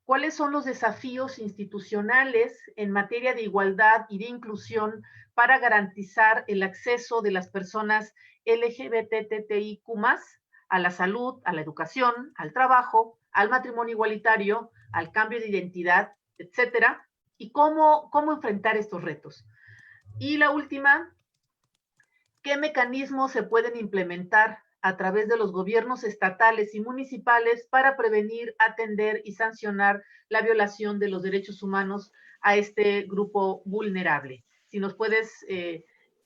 ¿Cuáles son los desafíos institucionales en materia de igualdad y de inclusión para garantizar el acceso de las personas LGBTIQ+, a la salud, a la educación, al trabajo, al matrimonio igualitario, al cambio de identidad, etcétera? ¿Y cómo enfrentar estos retos? Y la última, ¿qué mecanismos se pueden implementar a través de los gobiernos estatales y municipales para prevenir, atender y sancionar la violación de los derechos humanos a este grupo vulnerable. Si nos puedes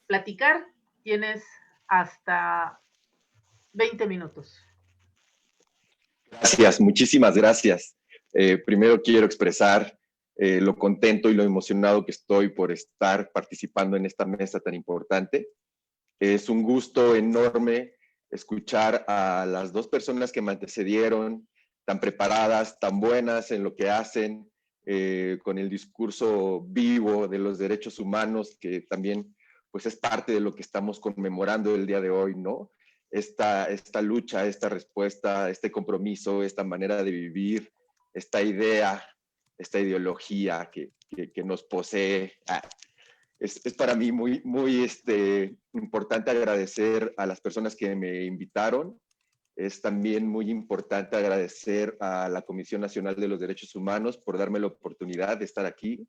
platicar, tienes hasta 20 minutos. Gracias, muchísimas gracias. Primero quiero expresar lo contento y lo emocionado que estoy por estar participando en esta mesa tan importante. Es un gusto enorme escuchar a las dos personas que me antecedieron, tan preparadas, tan buenas en lo que hacen, con el discurso vivo de los derechos humanos, que también pues, es parte de lo que estamos conmemorando el día de hoy, ¿no? Esta lucha, esta respuesta, este compromiso, esta manera de vivir, esta idea, esta ideología que nos posee. Es para mí muy importante agradecer a las personas que me invitaron. Es también muy importante agradecer a la Comisión Nacional de los Derechos Humanos por darme la oportunidad de estar aquí.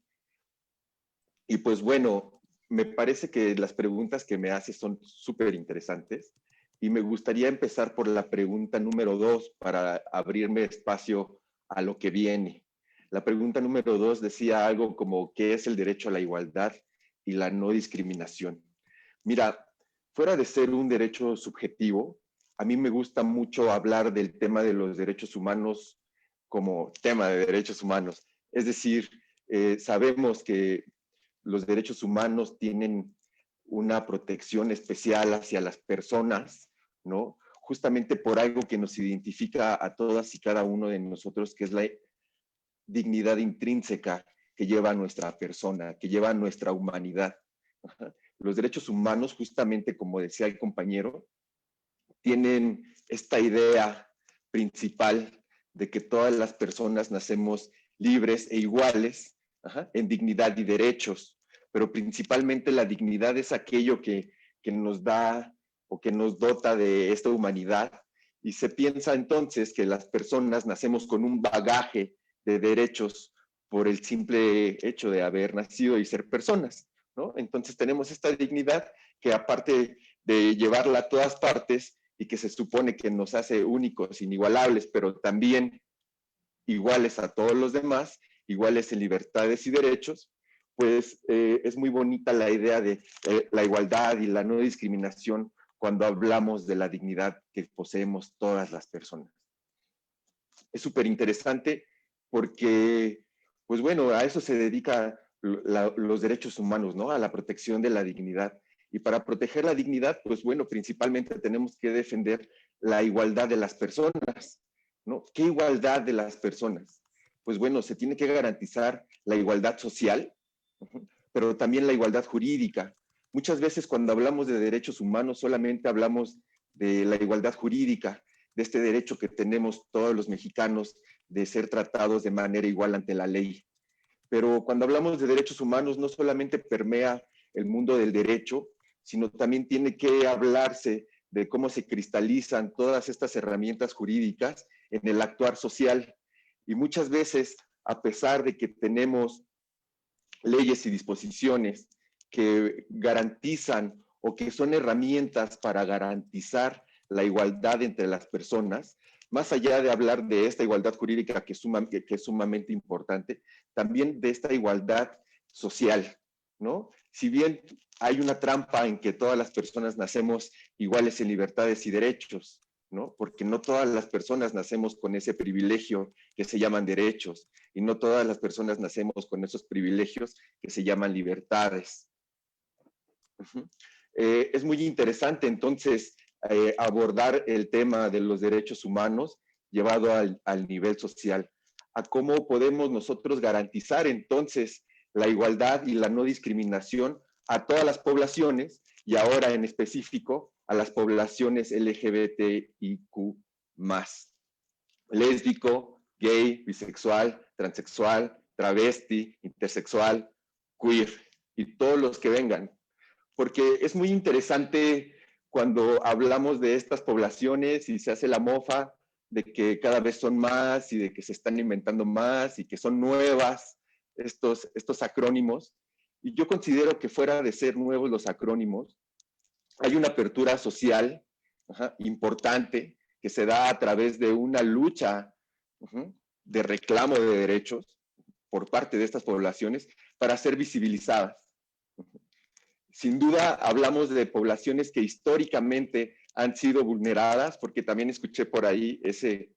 Y pues bueno, me parece que las preguntas que me haces son súper interesantes. Y me gustaría empezar por la pregunta número 2 para abrirme espacio a lo que viene. La pregunta número 2 decía algo como ¿qué es el derecho a la igualdad y la no discriminación? Mira, fuera de ser un derecho subjetivo, a mí me gusta mucho hablar del tema de los derechos humanos como tema de derechos humanos. Es decir, sabemos que los derechos humanos tienen una protección especial hacia las personas, ¿no? Justamente por algo que nos identifica a todas y cada uno de nosotros, que es la dignidad intrínseca que lleva nuestra persona, que lleva nuestra humanidad. Los derechos humanos, justamente como decía el compañero, tienen esta idea principal de que todas las personas nacemos libres e iguales, en dignidad y derechos, pero principalmente la dignidad es aquello que nos da o que nos dota de esta humanidad, y se piensa entonces que las personas nacemos con un bagaje de derechos por el simple hecho de haber nacido y ser personas, ¿no? Entonces tenemos esta dignidad que, aparte de llevarla a todas partes y que se supone que nos hace únicos, inigualables, pero también iguales a todos los demás, iguales en libertades y derechos, pues es muy bonita la idea de la igualdad y la no discriminación cuando hablamos de la dignidad que poseemos todas las personas. Es súper interesante porque, pues bueno, a eso se dedica los derechos humanos, ¿no? A la protección de la dignidad. Y para proteger la dignidad, pues bueno, principalmente tenemos que defender la igualdad de las personas, ¿no? ¿Qué igualdad de las personas? Pues bueno, se tiene que garantizar la igualdad social, pero también la igualdad jurídica. Muchas veces cuando hablamos de derechos humanos solamente hablamos de la igualdad jurídica, de este derecho que tenemos todos los mexicanos de ser tratados de manera igual ante la ley. Pero cuando hablamos de derechos humanos no solamente permea el mundo del derecho, sino también tiene que hablarse de cómo se cristalizan todas estas herramientas jurídicas en el actuar social. Y muchas veces, a pesar de que tenemos leyes y disposiciones que garantizan o que son herramientas para garantizar la igualdad entre las personas, más allá de hablar de esta igualdad jurídica que es sumamente importante, también de esta igualdad social, ¿no? Si bien hay una trampa en que todas las personas nacemos iguales en libertades y derechos, ¿no? Porque no todas las personas nacemos con ese privilegio que se llaman derechos, y no todas las personas nacemos con esos privilegios que se llaman libertades. Es muy interesante entonces abordar el tema de los derechos humanos llevado al nivel social, a cómo podemos nosotros garantizar entonces la igualdad y la no discriminación a todas las poblaciones, y ahora en específico a las poblaciones LGBTIQ+, lésbico, gay, bisexual, transexual, travesti, intersexual, queer y todos los que vengan. Porque es muy interesante cuando hablamos de estas poblaciones y se hace la mofa de que cada vez son más y de que se están inventando más y que son nuevas estos acrónimos. Y yo considero que fuera de ser nuevos los acrónimos, hay una apertura social importante que se da a través de una lucha de reclamo de derechos por parte de estas poblaciones para ser visibilizadas. Sin duda hablamos de poblaciones que históricamente han sido vulneradas, porque también escuché por ahí ese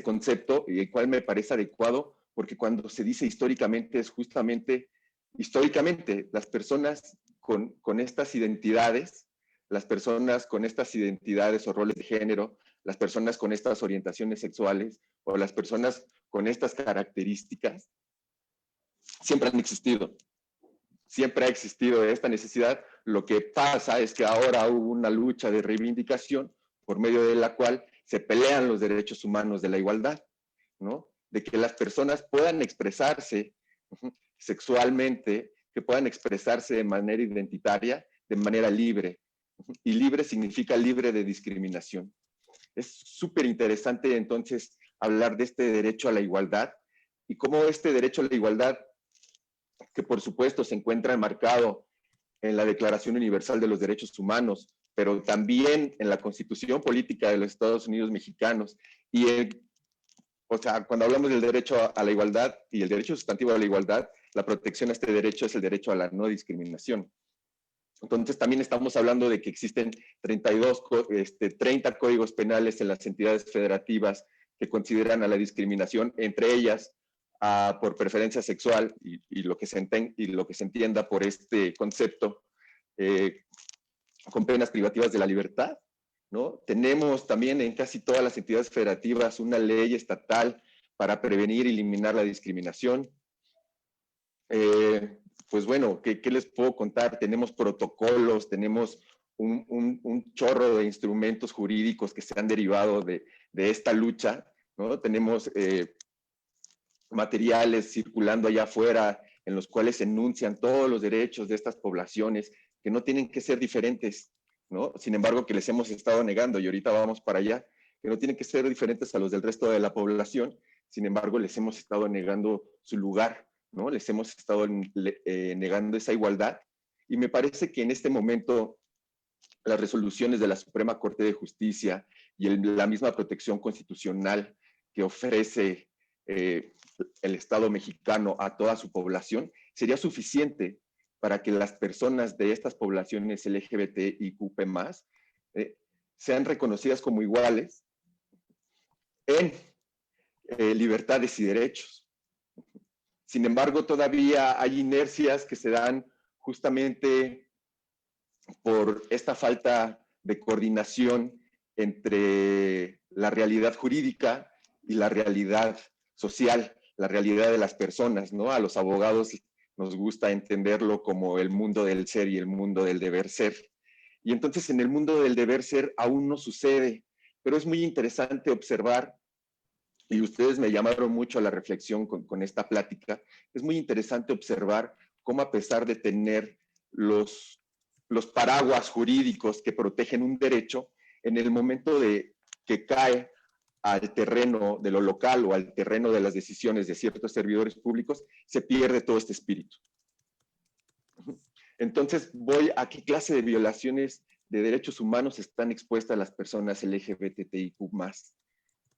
concepto, y el cual me parece adecuado, porque cuando se dice históricamente es justamente históricamente las personas con estas identidades, las personas con estas identidades o roles de género, las personas con estas orientaciones sexuales o las personas con estas características, siempre han existido. Siempre ha existido esta necesidad. Lo que pasa es que ahora hubo una lucha de reivindicación por medio de la cual se pelean los derechos humanos de la igualdad, ¿no? De que las personas puedan expresarse sexualmente, que puedan expresarse de manera identitaria, de manera libre. Y libre significa libre de discriminación. Es súper interesante entonces hablar de este derecho a la igualdad y cómo este derecho a la igualdad, que por supuesto se encuentra enmarcado en la Declaración Universal de los Derechos Humanos, pero también en la Constitución Política de los Estados Unidos Mexicanos. Y cuando hablamos del derecho a la igualdad y el derecho sustantivo a la igualdad, la protección a este derecho es el derecho a la no discriminación. Entonces también estamos hablando de que existen 30 códigos penales en las entidades federativas que consideran a la discriminación, entre ellas por preferencia sexual y lo que se entienda por este concepto, con penas privativas de la libertad, ¿no? Tenemos también en casi todas las entidades federativas una ley estatal para prevenir y eliminar la discriminación. Pues bueno, ¿qué les puedo contar? Tenemos protocolos, tenemos un chorro de instrumentos jurídicos que se han derivado de esta lucha, ¿no? Tenemos materiales circulando allá afuera en los cuales se enuncian todos los derechos de estas poblaciones que no tienen que ser diferentes, ¿no? Sin embargo, que les hemos estado negando, y ahorita vamos para allá, que no tienen que ser diferentes a los del resto de la población, sin embargo, les hemos estado negando su lugar, ¿no? Les hemos estado negando esa igualdad, y me parece que en este momento las resoluciones de la Suprema Corte de Justicia y la misma protección constitucional que ofrece el Estado mexicano a toda su población, sería suficiente para que las personas de estas poblaciones LGBTIQ+, sean reconocidas como iguales en libertades y derechos. Sin embargo, todavía hay inercias que se dan justamente por esta falta de coordinación entre la realidad jurídica y la realidad social, la realidad de las personas, ¿no? A los abogados nos gusta entenderlo como el mundo del ser y el mundo del deber ser. Y entonces en el mundo del deber ser aún no sucede, pero es muy interesante observar, y ustedes me llamaron mucho a la reflexión con esta plática, es muy interesante observar cómo a pesar de tener los paraguas jurídicos que protegen un derecho, en el momento de que cae al terreno de lo local o al terreno de las decisiones de ciertos servidores públicos, se pierde todo este espíritu. Entonces, ¿a qué clase de violaciones de derechos humanos están expuestas las personas LGBTIQ+?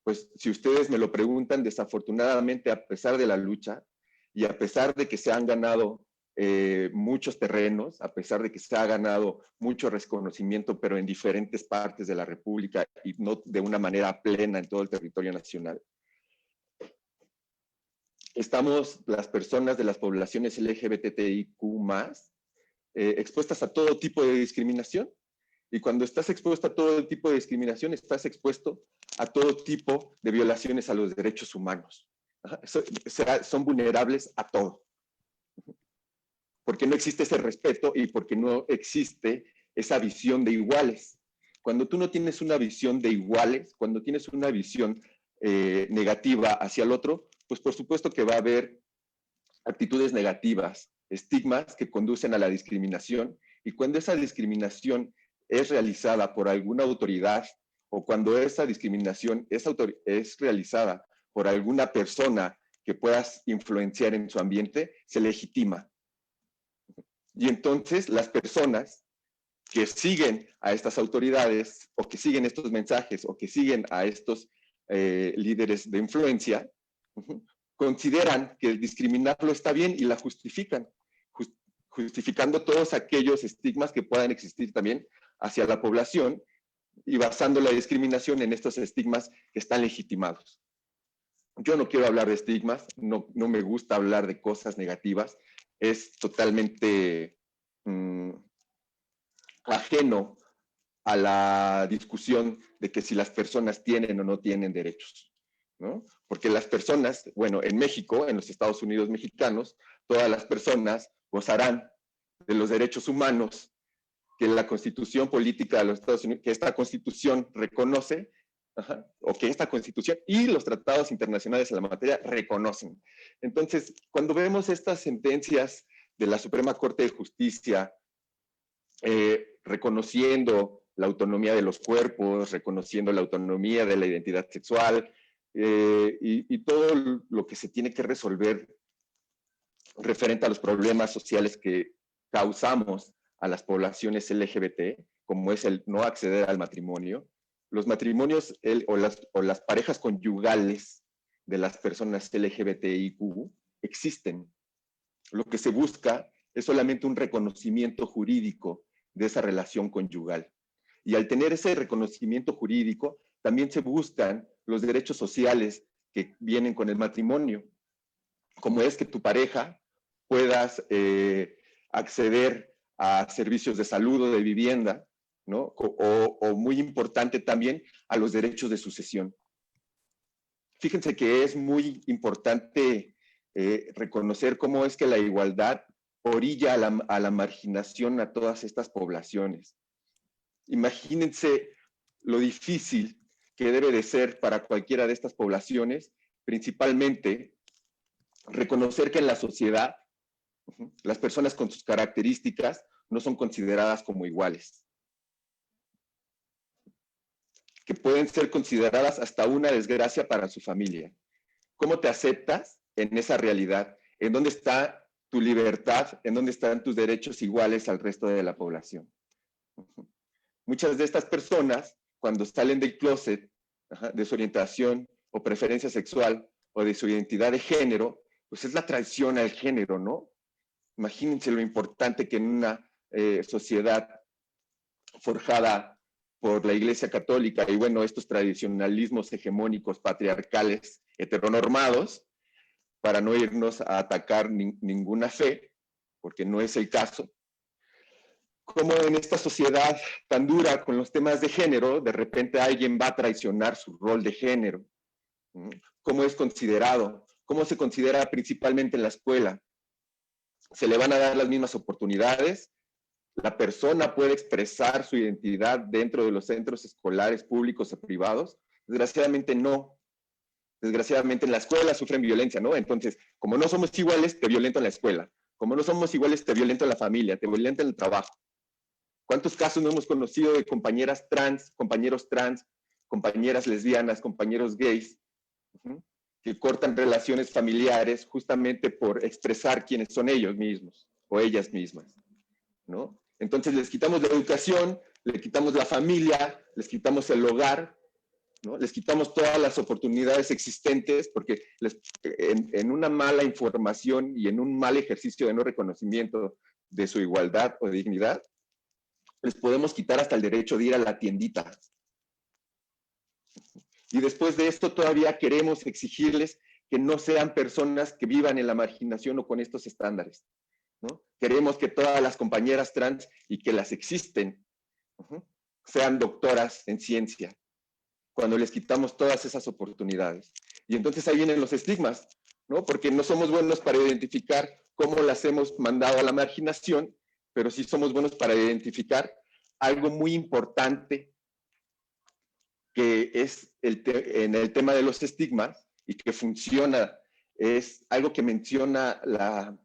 Pues si ustedes me lo preguntan, desafortunadamente, a pesar de la lucha y a pesar de que se han ganado muchos terrenos, a pesar de que se ha ganado mucho reconocimiento, pero en diferentes partes de la República y no de una manera plena en todo el territorio nacional, estamos las personas de las poblaciones LGBTIQ+, expuestas a todo tipo de discriminación. Y cuando estás expuesto a todo tipo de discriminación, estás expuesto a todo tipo de violaciones a los derechos humanos. Son vulnerables a todo. Porque no existe ese respeto y porque no existe esa visión de iguales. Cuando tú no tienes una visión de iguales, cuando tienes una visión negativa hacia el otro, pues por supuesto que va a haber actitudes negativas, estigmas que conducen a la discriminación, y cuando esa discriminación es realizada por alguna autoridad o cuando esa discriminación es realizada por alguna persona que puedas influenciar en su ambiente, se legitima. Y entonces las personas que siguen a estas autoridades o que siguen estos mensajes o que siguen a estos líderes de influencia, consideran que el discriminarlo está bien y la justifican, justificando todos aquellos estigmas que puedan existir también hacia la población y basando la discriminación en estos estigmas que están legitimados. Yo no quiero hablar de estigmas, no me gusta hablar de cosas negativas, es totalmente ajeno a la discusión de que si las personas tienen o no tienen derechos, ¿no? Porque las personas, bueno, en México, en los Estados Unidos mexicanos, todas las personas gozarán de los derechos humanos que la Constitución Política de los Estados Unidos, que esta Constitución reconoce, o que esta Constitución y los tratados internacionales en la materia reconocen. Entonces, cuando vemos estas sentencias de la Suprema Corte de Justicia, reconociendo la autonomía de los cuerpos, reconociendo la autonomía de la identidad sexual y todo lo que se tiene que resolver referente a los problemas sociales que causamos a las poblaciones LGBT, como es el no acceder al matrimonio. Los matrimonios o las parejas conyugales de las personas LGBTIQ existen. Lo que se busca es solamente un reconocimiento jurídico de esa relación conyugal. Y al tener ese reconocimiento jurídico, también se buscan los derechos sociales que vienen con el matrimonio, como es que tu pareja puedas acceder a servicios de salud o de vivienda, ¿no? O muy importante también, a los derechos de sucesión. Fíjense que es muy importante reconocer cómo es que la igualdad orilla a la marginación a todas estas poblaciones. Imagínense lo difícil que debe de ser para cualquiera de estas poblaciones, principalmente reconocer que en la sociedad las personas con sus características no son consideradas como iguales, que pueden ser consideradas hasta una desgracia para su familia. ¿Cómo te aceptas en esa realidad? ¿En dónde está tu libertad? ¿En dónde están tus derechos iguales al resto de la población? Muchas de estas personas, cuando salen del closet, de su orientación o preferencia sexual o de su identidad de género, pues es la traición al género, ¿no? Imagínense lo importante que en una sociedad forjada por la Iglesia Católica y bueno, estos tradicionalismos hegemónicos, patriarcales, heteronormados, para no irnos a atacar ninguna fe, porque no es el caso, como en esta sociedad tan dura con los temas de género, de repente alguien va a traicionar su rol de género. ¿Cómo es considerado? ¿Cómo se considera principalmente en la escuela? ¿Se le van a dar las mismas oportunidades? ¿La persona puede expresar su identidad dentro de los centros escolares públicos o privados? Desgraciadamente no. Desgraciadamente en la escuela sufren violencia, ¿no? Entonces, como no somos iguales, te violento en la escuela. Como no somos iguales, te violento en la familia, te violento en el trabajo. ¿Cuántos casos no hemos conocido de compañeras trans, compañeros trans, compañeras lesbianas, compañeros gays, que cortan relaciones familiares justamente por expresar quiénes son ellos mismos o ellas mismas, ¿no? Entonces les quitamos la educación, les quitamos la familia, les quitamos el hogar, ¿no? Les quitamos todas las oportunidades existentes porque en una mala información y en un mal ejercicio de no reconocimiento de su igualdad o dignidad, les podemos quitar hasta el derecho de ir a la tiendita. Y después de esto todavía queremos exigirles que no sean personas que vivan en la marginación o con estos estándares, ¿no? Queremos que todas las compañeras trans y que las existen, sean doctoras en ciencia, cuando les quitamos todas esas oportunidades. Y entonces ahí vienen los estigmas, ¿no? Porque no somos buenos para identificar cómo las hemos mandado a la marginación, pero sí somos buenos para identificar algo muy importante que es en el tema de los estigmas y que funciona, es algo que menciona la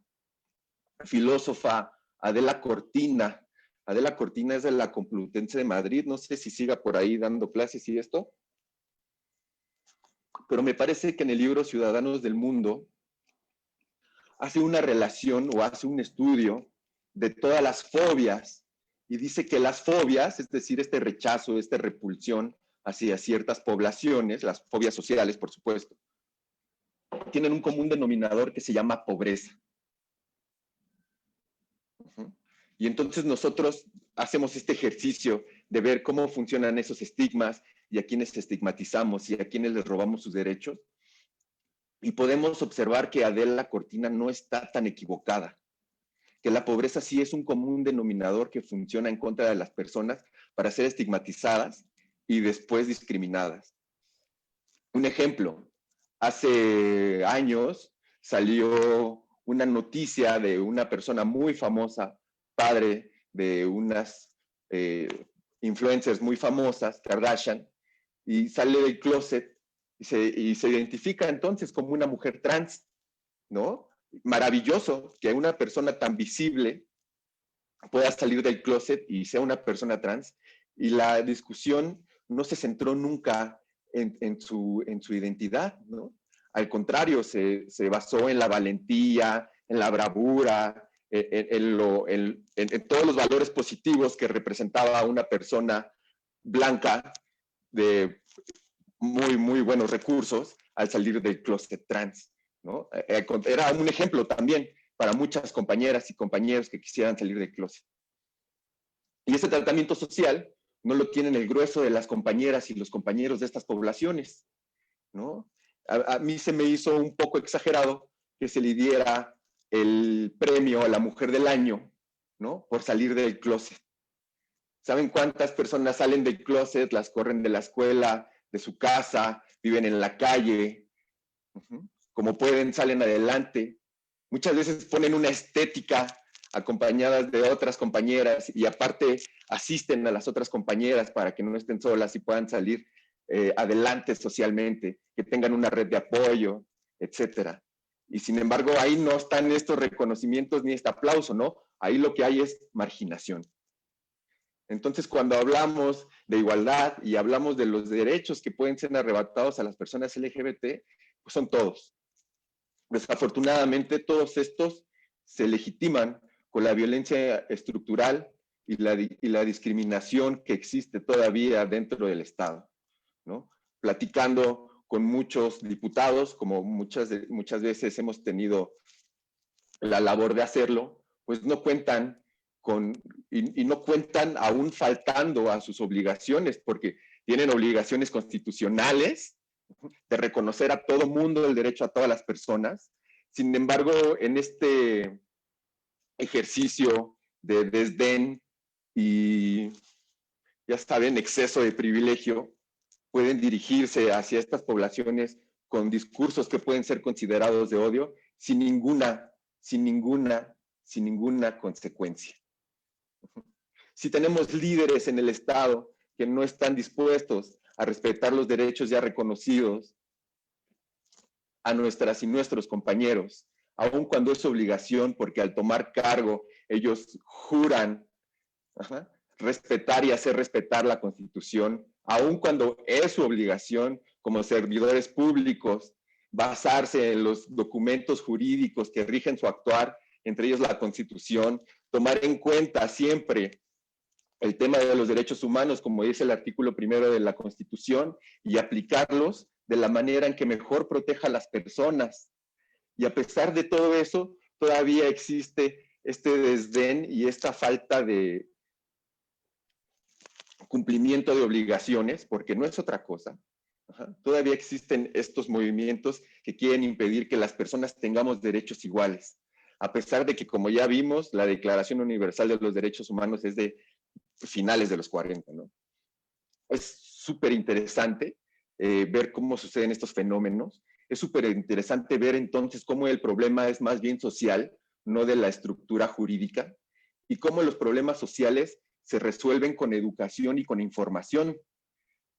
filósofa Adela Cortina. Adela Cortina es de la Complutense de Madrid, no sé si siga por ahí dando clases y esto, pero me parece que en el libro Ciudadanos del Mundo hace una relación o hace un estudio de todas las fobias y dice que las fobias, es decir, este rechazo, esta repulsión hacia ciertas poblaciones, las fobias sociales, por supuesto, tienen un común denominador que se llama pobreza. Y entonces nosotros hacemos este ejercicio de ver cómo funcionan esos estigmas y a quienes estigmatizamos y a quienes les robamos sus derechos. Y podemos observar que Adela Cortina no está tan equivocada, que la pobreza sí es un común denominador que funciona en contra de las personas para ser estigmatizadas y después discriminadas. Un ejemplo, hace años salió una noticia de una persona muy famosa, padre de unas influencers muy famosas, Kardashian, y sale del closet y se identifica entonces como una mujer trans, ¿no? Maravilloso que una persona tan visible pueda salir del closet y sea una persona trans, y la discusión no se centró nunca en su identidad, ¿no? Al contrario, se basó en la valentía, en la bravura, en todos los valores positivos que representaba una persona blanca de muy buenos recursos al salir del closet trans, ¿no? Era un ejemplo también para muchas compañeras y compañeros que quisieran salir del closet. Y ese tratamiento social no lo tienen el grueso de las compañeras y los compañeros de estas poblaciones, ¿no? A mí se me hizo un poco exagerado que se le diera el premio a la mujer del año, ¿no? Por salir del closet. ¿Saben cuántas personas salen del closet, las corren de la escuela, de su casa, viven en la calle? Como pueden, salen adelante. Muchas veces ponen una estética acompañadas de otras compañeras y aparte asisten a las otras compañeras para que no estén solas y puedan salir adelante socialmente, que tengan una red de apoyo, etcétera. Y sin embargo, ahí no están estos reconocimientos ni este aplauso, ¿no? Ahí lo que hay es marginación. Entonces, cuando hablamos de igualdad y hablamos de los derechos que pueden ser arrebatados a las personas LGBT, pues son todos. Desafortunadamente, todos estos se legitiman con la violencia estructural y la discriminación que existe todavía dentro del Estado, ¿no? Platicando con muchos diputados, como muchas veces hemos tenido la labor de hacerlo, pues no cuentan y no cuentan aún faltando a sus obligaciones, porque tienen obligaciones constitucionales de reconocer a todo mundo el derecho a todas las personas. Sin embargo, en este ejercicio de desdén y, ya saben, exceso de privilegio, pueden dirigirse hacia estas poblaciones con discursos que pueden ser considerados de odio sin ninguna consecuencia. Si tenemos líderes en el Estado que no están dispuestos a respetar los derechos ya reconocidos a nuestras y nuestros compañeros, aun cuando es su obligación, porque al tomar cargo ellos juran respetar y hacer respetar la Constitución, aun cuando es su obligación como servidores públicos basarse en los documentos jurídicos que rigen su actuar, entre ellos la Constitución, tomar en cuenta siempre el tema de los derechos humanos, como dice el artículo 1 de la Constitución, y aplicarlos de la manera en que mejor proteja a las personas. Y a pesar de todo eso, todavía existe este desdén y esta falta de cumplimiento de obligaciones, porque no es otra cosa. Todavía existen estos movimientos que quieren impedir que las personas tengamos derechos iguales, a pesar de que, como ya vimos, la Declaración Universal de los Derechos Humanos es de finales de los 40, ¿no? Es súper interesante ver cómo suceden estos fenómenos. Es súper interesante ver entonces cómo el problema es más bien social, no de la estructura jurídica, y cómo los problemas sociales se resuelven con educación y con información,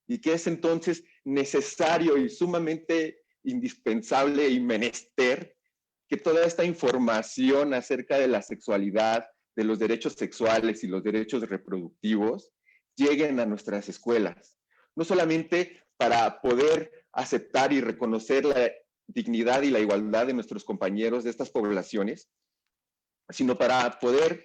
y que es entonces necesario y sumamente indispensable y menester que toda esta información acerca de la sexualidad, de los derechos sexuales y los derechos reproductivos lleguen a nuestras escuelas. No solamente para poder aceptar y reconocer la dignidad y la igualdad de nuestros compañeros de estas poblaciones, sino para poder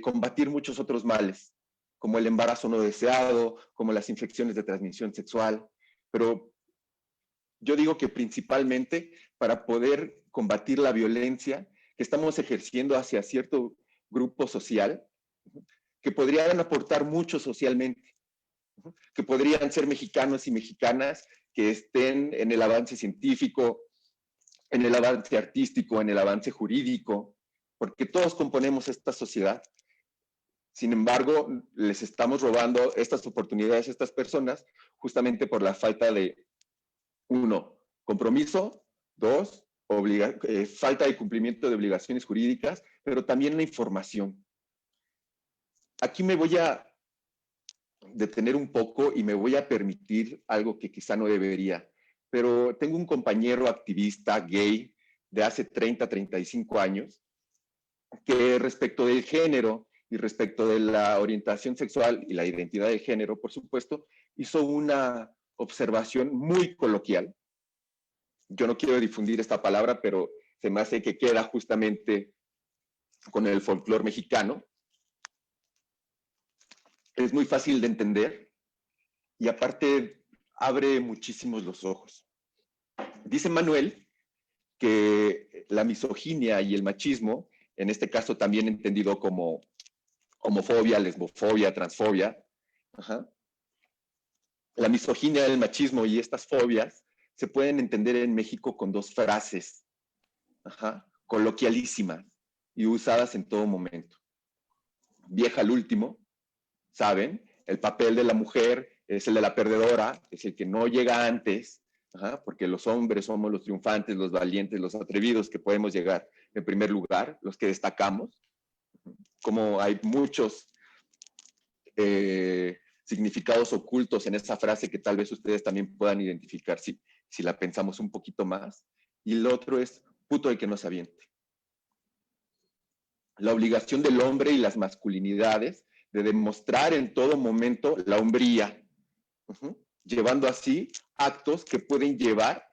combatir muchos otros males, como el embarazo no deseado, como las infecciones de transmisión sexual, pero yo digo que principalmente para poder combatir la violencia que estamos ejerciendo hacia cierto grupo social, que podrían aportar mucho socialmente, que podrían ser mexicanos y mexicanas que estén en el avance científico, en el avance artístico, en el avance jurídico, porque todos componemos esta sociedad. Sin embargo, les estamos robando estas oportunidades a estas personas justamente por la falta de, 1, compromiso, 2, falta de cumplimiento de obligaciones jurídicas, pero también la información. Aquí me voy a detener un poco y me voy a permitir algo que quizá no debería, pero tengo un compañero activista gay de hace 30, 35 años que respecto del género y respecto de la orientación sexual y la identidad de género, por supuesto, hizo una observación muy coloquial. Yo no quiero difundir esta palabra, pero se me hace que queda justamente con el folclore mexicano. Es muy fácil de entender y aparte abre muchísimos los ojos. Dice Manuel que la misoginia y el machismo, en este caso también entendido como homofobia, lesbofobia, transfobia, la misoginia, el machismo y estas fobias se pueden entender en México con 2 frases, coloquialísimas y usadas en todo momento. Vieja al último, ¿saben? El papel de la mujer es el de la perdedora, es el que no llega antes, porque los hombres somos los triunfantes, los valientes, los atrevidos que podemos llegar en primer lugar, los que destacamos. Como hay muchos significados ocultos en esa frase que tal vez ustedes también puedan identificar si la pensamos un poquito más. Y el otro es puto el que no se aviente. La obligación del hombre y las masculinidades de demostrar en todo momento la hombría, llevando así actos que pueden llevar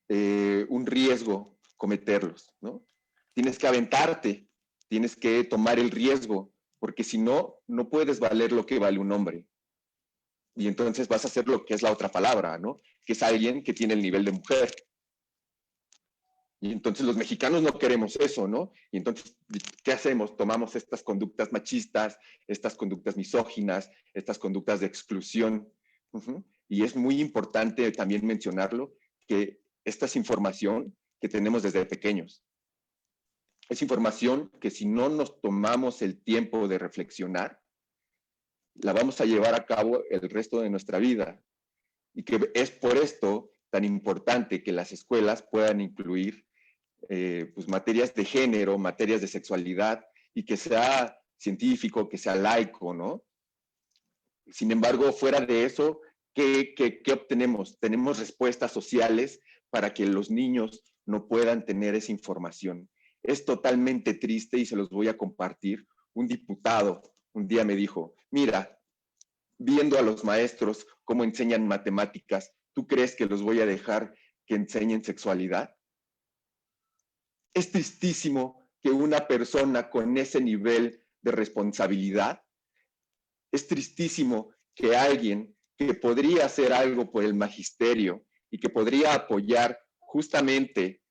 un riesgo cometerlos, ¿no? Tienes que aventarte, tienes que tomar el riesgo, porque si no, no puedes valer lo que vale un hombre. Y entonces vas a hacer lo que es la otra palabra, ¿no? Que es alguien que tiene el nivel de mujer. Y entonces los mexicanos no queremos eso, ¿no? Y entonces, ¿qué hacemos? Tomamos estas conductas machistas, estas conductas misóginas, estas conductas de exclusión. Y es muy importante también mencionarlo, que esta es información que tenemos desde pequeños. Es información que si no nos tomamos el tiempo de reflexionar, la vamos a llevar a cabo el resto de nuestra vida. Y que es por esto tan importante que las escuelas puedan incluir pues materias de género, materias de sexualidad, y que sea científico, que sea laico, ¿no? Sin embargo, fuera de eso, ¿qué obtenemos? Tenemos respuestas sociales para que los niños no puedan tener esa información. Es totalmente triste y se los voy a compartir. Un diputado un día me dijo, mira, viendo a los maestros cómo enseñan matemáticas, ¿tú crees que los voy a dejar que enseñen sexualidad? Es tristísimo que una persona con ese nivel de responsabilidad, es tristísimo que alguien que podría hacer algo por el magisterio y que podría apoyar justamente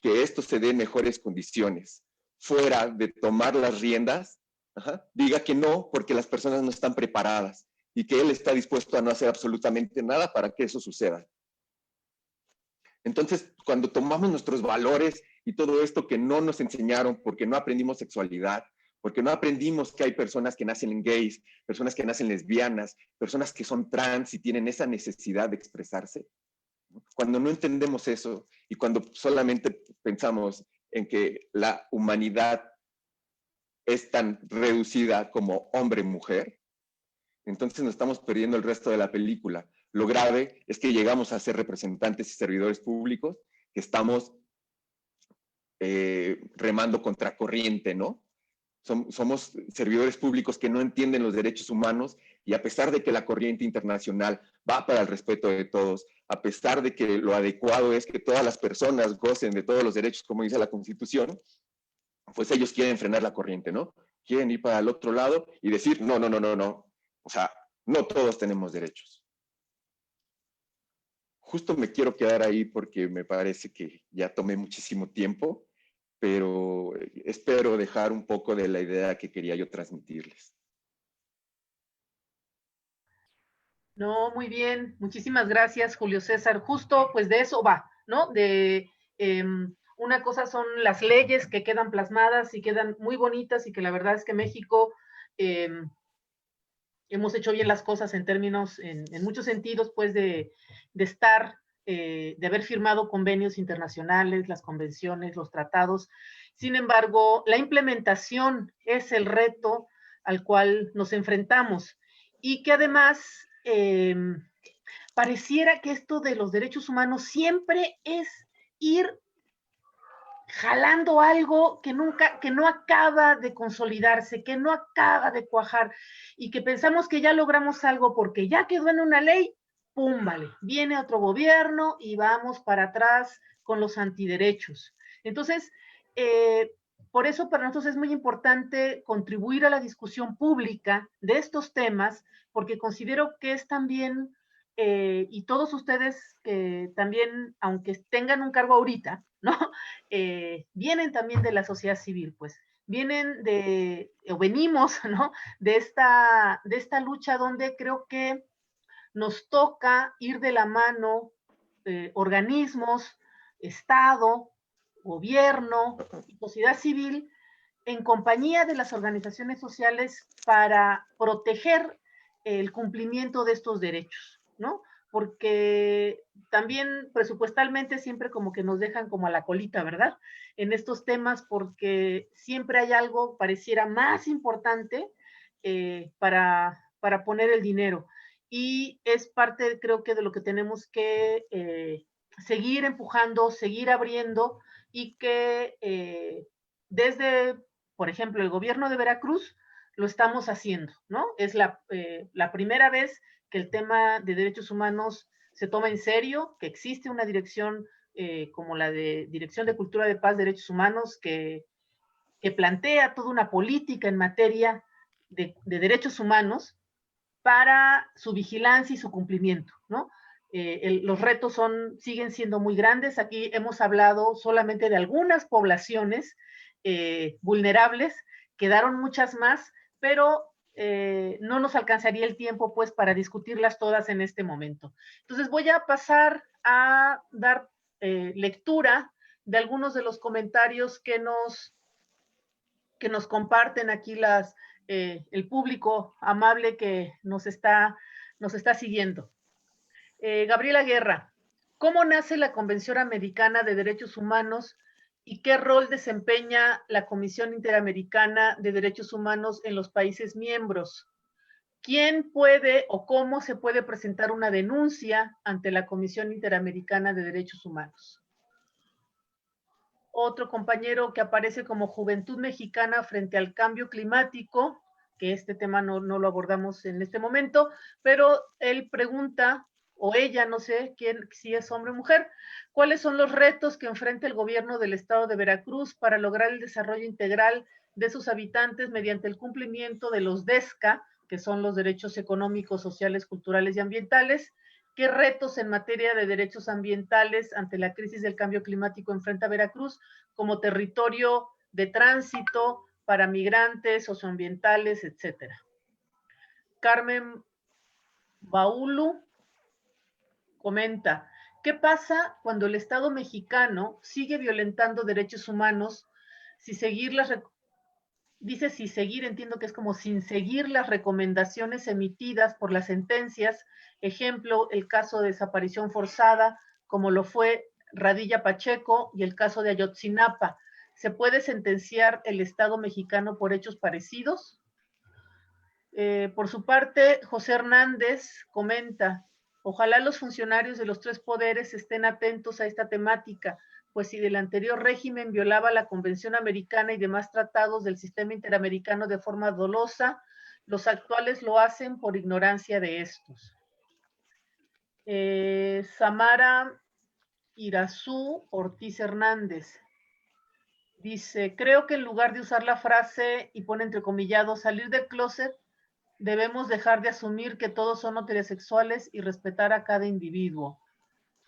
que esto se dé en mejores condiciones, fuera de tomar las riendas, diga que no, porque las personas no están preparadas y que él está dispuesto a no hacer absolutamente nada para que eso suceda. Entonces, cuando tomamos nuestros valores y todo esto que no nos enseñaron porque no aprendimos sexualidad, porque no aprendimos que hay personas que nacen gays, personas que nacen lesbianas, personas que son trans y tienen esa necesidad de expresarse, cuando no entendemos eso y cuando solamente pensamos en que la humanidad es tan reducida como hombre-mujer, entonces nos estamos perdiendo el resto de la película. Lo grave es que llegamos a ser representantes y servidores públicos que estamos remando contracorriente, ¿no? Somos servidores públicos que no entienden los derechos humanos y a pesar de que la corriente internacional va para el respeto de todos, a pesar de que lo adecuado es que todas las personas gocen de todos los derechos, como dice la Constitución, pues ellos quieren frenar la corriente, ¿no? Quieren ir para el otro lado y decir, no, no, no, no, no. O sea, no todos tenemos derechos. Justo me quiero quedar ahí porque me parece que ya tomé muchísimo tiempo, pero espero dejar un poco de la idea que quería yo transmitirles. No, muy bien. Muchísimas gracias, Julio César. Justo, pues de eso va, ¿no? Una cosa son las leyes que quedan plasmadas y quedan muy bonitas y que la verdad es que México hemos hecho bien las cosas en términos, en muchos sentidos, pues de estar, de haber firmado convenios internacionales, las convenciones, los tratados. Sin embargo, la implementación es el reto al cual nos enfrentamos y que además pareciera que esto de los derechos humanos siempre es ir jalando algo que nunca, que no acaba de consolidarse, que no acaba de cuajar y que pensamos que ya logramos algo porque ya quedó en una ley, pum, vale, viene otro gobierno y vamos para atrás con los antiderechos. Entonces, por eso para nosotros es muy importante contribuir a la discusión pública de estos temas, porque considero que es también, y todos ustedes que también, aunque tengan un cargo ahorita, ¿no? Vienen también de la sociedad civil, pues, vienen de, o venimos, ¿no? De esta lucha donde creo que nos toca ir de la mano organismos, Estado, gobierno y sociedad civil en compañía de las organizaciones sociales para proteger el cumplimiento de estos derechos, ¿no? Porque también presupuestalmente siempre como que nos dejan como a la colita, ¿verdad? En estos temas porque siempre hay algo pareciera más importante para poner el dinero. Y es parte, creo que, de lo que tenemos que seguir empujando, seguir abriendo y que desde, por ejemplo, el gobierno de Veracruz lo estamos haciendo, ¿no? Es la primera vez que el tema de derechos humanos se toma en serio, que existe una dirección como la de Dirección de Cultura de Paz, Derechos Humanos, que plantea toda una política en materia de derechos humanos para su vigilancia y su cumplimiento, ¿no? Los retos siguen siendo muy grandes. Aquí hemos hablado solamente de algunas poblaciones vulnerables, quedaron muchas más, pero no nos alcanzaría el tiempo pues para discutirlas todas en este momento. Entonces voy a pasar a dar lectura de algunos de los comentarios que nos comparten aquí el público amable que nos está siguiendo. Gabriela Guerra, ¿cómo nace la Convención Americana de Derechos Humanos y qué rol desempeña la Comisión Interamericana de Derechos Humanos en los países miembros? ¿Quién puede o cómo se puede presentar una denuncia ante la Comisión Interamericana de Derechos Humanos? Otro compañero que aparece como Juventud Mexicana frente al cambio climático, que este tema no lo abordamos en este momento, pero él pregunta, o ella, no sé quién, si es hombre o mujer, ¿cuáles son los retos que enfrenta el gobierno del estado de Veracruz para lograr el desarrollo integral de sus habitantes mediante el cumplimiento de los DESCA, que son los derechos económicos, sociales, culturales y ambientales? ¿Qué retos en materia de derechos ambientales ante la crisis del cambio climático enfrenta Veracruz como territorio de tránsito para migrantes, socioambientales, etcétera? Carmen Baulu comenta, ¿qué pasa cuando el Estado mexicano sigue violentando derechos humanos si seguir dice si seguir, entiendo que es como sin seguir las recomendaciones emitidas por las sentencias, ejemplo, el caso de desaparición forzada, como lo fue Radilla Pacheco y el caso de Ayotzinapa? ¿Se puede sentenciar el Estado mexicano por hechos parecidos? Por su parte, José Hernández comenta, ojalá los funcionarios de los tres poderes estén atentos a esta temática, pues si del anterior régimen violaba la Convención Americana y demás tratados del sistema interamericano de forma dolosa, los actuales lo hacen por ignorancia de estos. Samara Irazú Ortiz Hernández Dice, creo que en lugar de usar la frase, y pone entrecomillado, salir del closet, debemos dejar de asumir que todos son heterosexuales y respetar a cada individuo.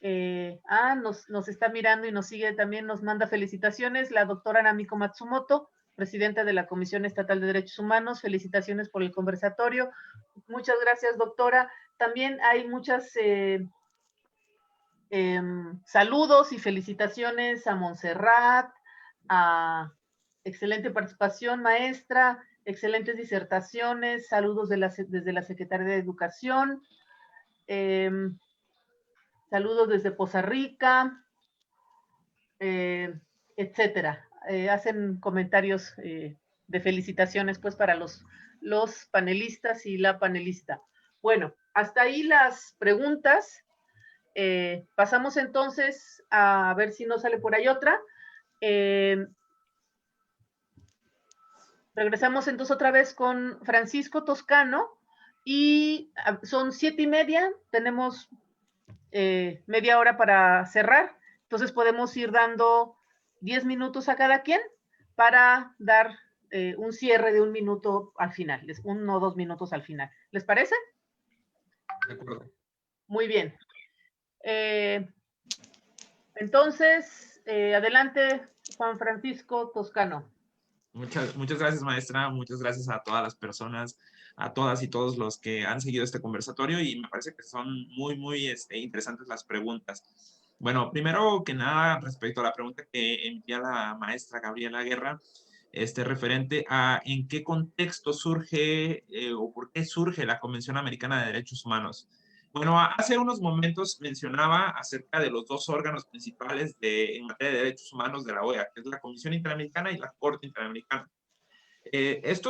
Nos está mirando y nos sigue también, nos manda felicitaciones la doctora Namiko Matsumoto, presidenta de la Comisión Estatal de Derechos Humanos. Felicitaciones por el conversatorio. Muchas gracias, doctora. También hay muchas saludos y felicitaciones a Montserrat, a excelente participación, maestra, excelentes disertaciones, saludos desde la Secretaría de Educación, saludos desde Poza Rica, etcétera. Hacen comentarios de felicitaciones pues para los panelistas y la panelista. Bueno, hasta ahí las preguntas. Pasamos entonces a ver si no sale por ahí otra. Regresamos entonces otra vez con Francisco Toscano y son 7:30, tenemos media hora para cerrar, entonces podemos ir dando 10 minutos a cada quien para dar un cierre de 1 minuto al final, 1 o 2 minutos al final. ¿Les parece? De acuerdo. Muy bien. Entonces, adelante, Juan Francisco Toscano. Muchas gracias, maestra. Muchas gracias a todas las personas, a todas y todos los que han seguido este conversatorio, y me parece que son muy interesantes las preguntas. Bueno, primero que nada, respecto a la pregunta que envía la maestra Gabriela Guerra, referente a en qué contexto surge o por qué surge la Convención Americana de Derechos Humanos. Bueno, hace unos momentos mencionaba acerca de los dos órganos principales en materia de derechos humanos de la OEA, que es la Comisión Interamericana y la Corte Interamericana. Es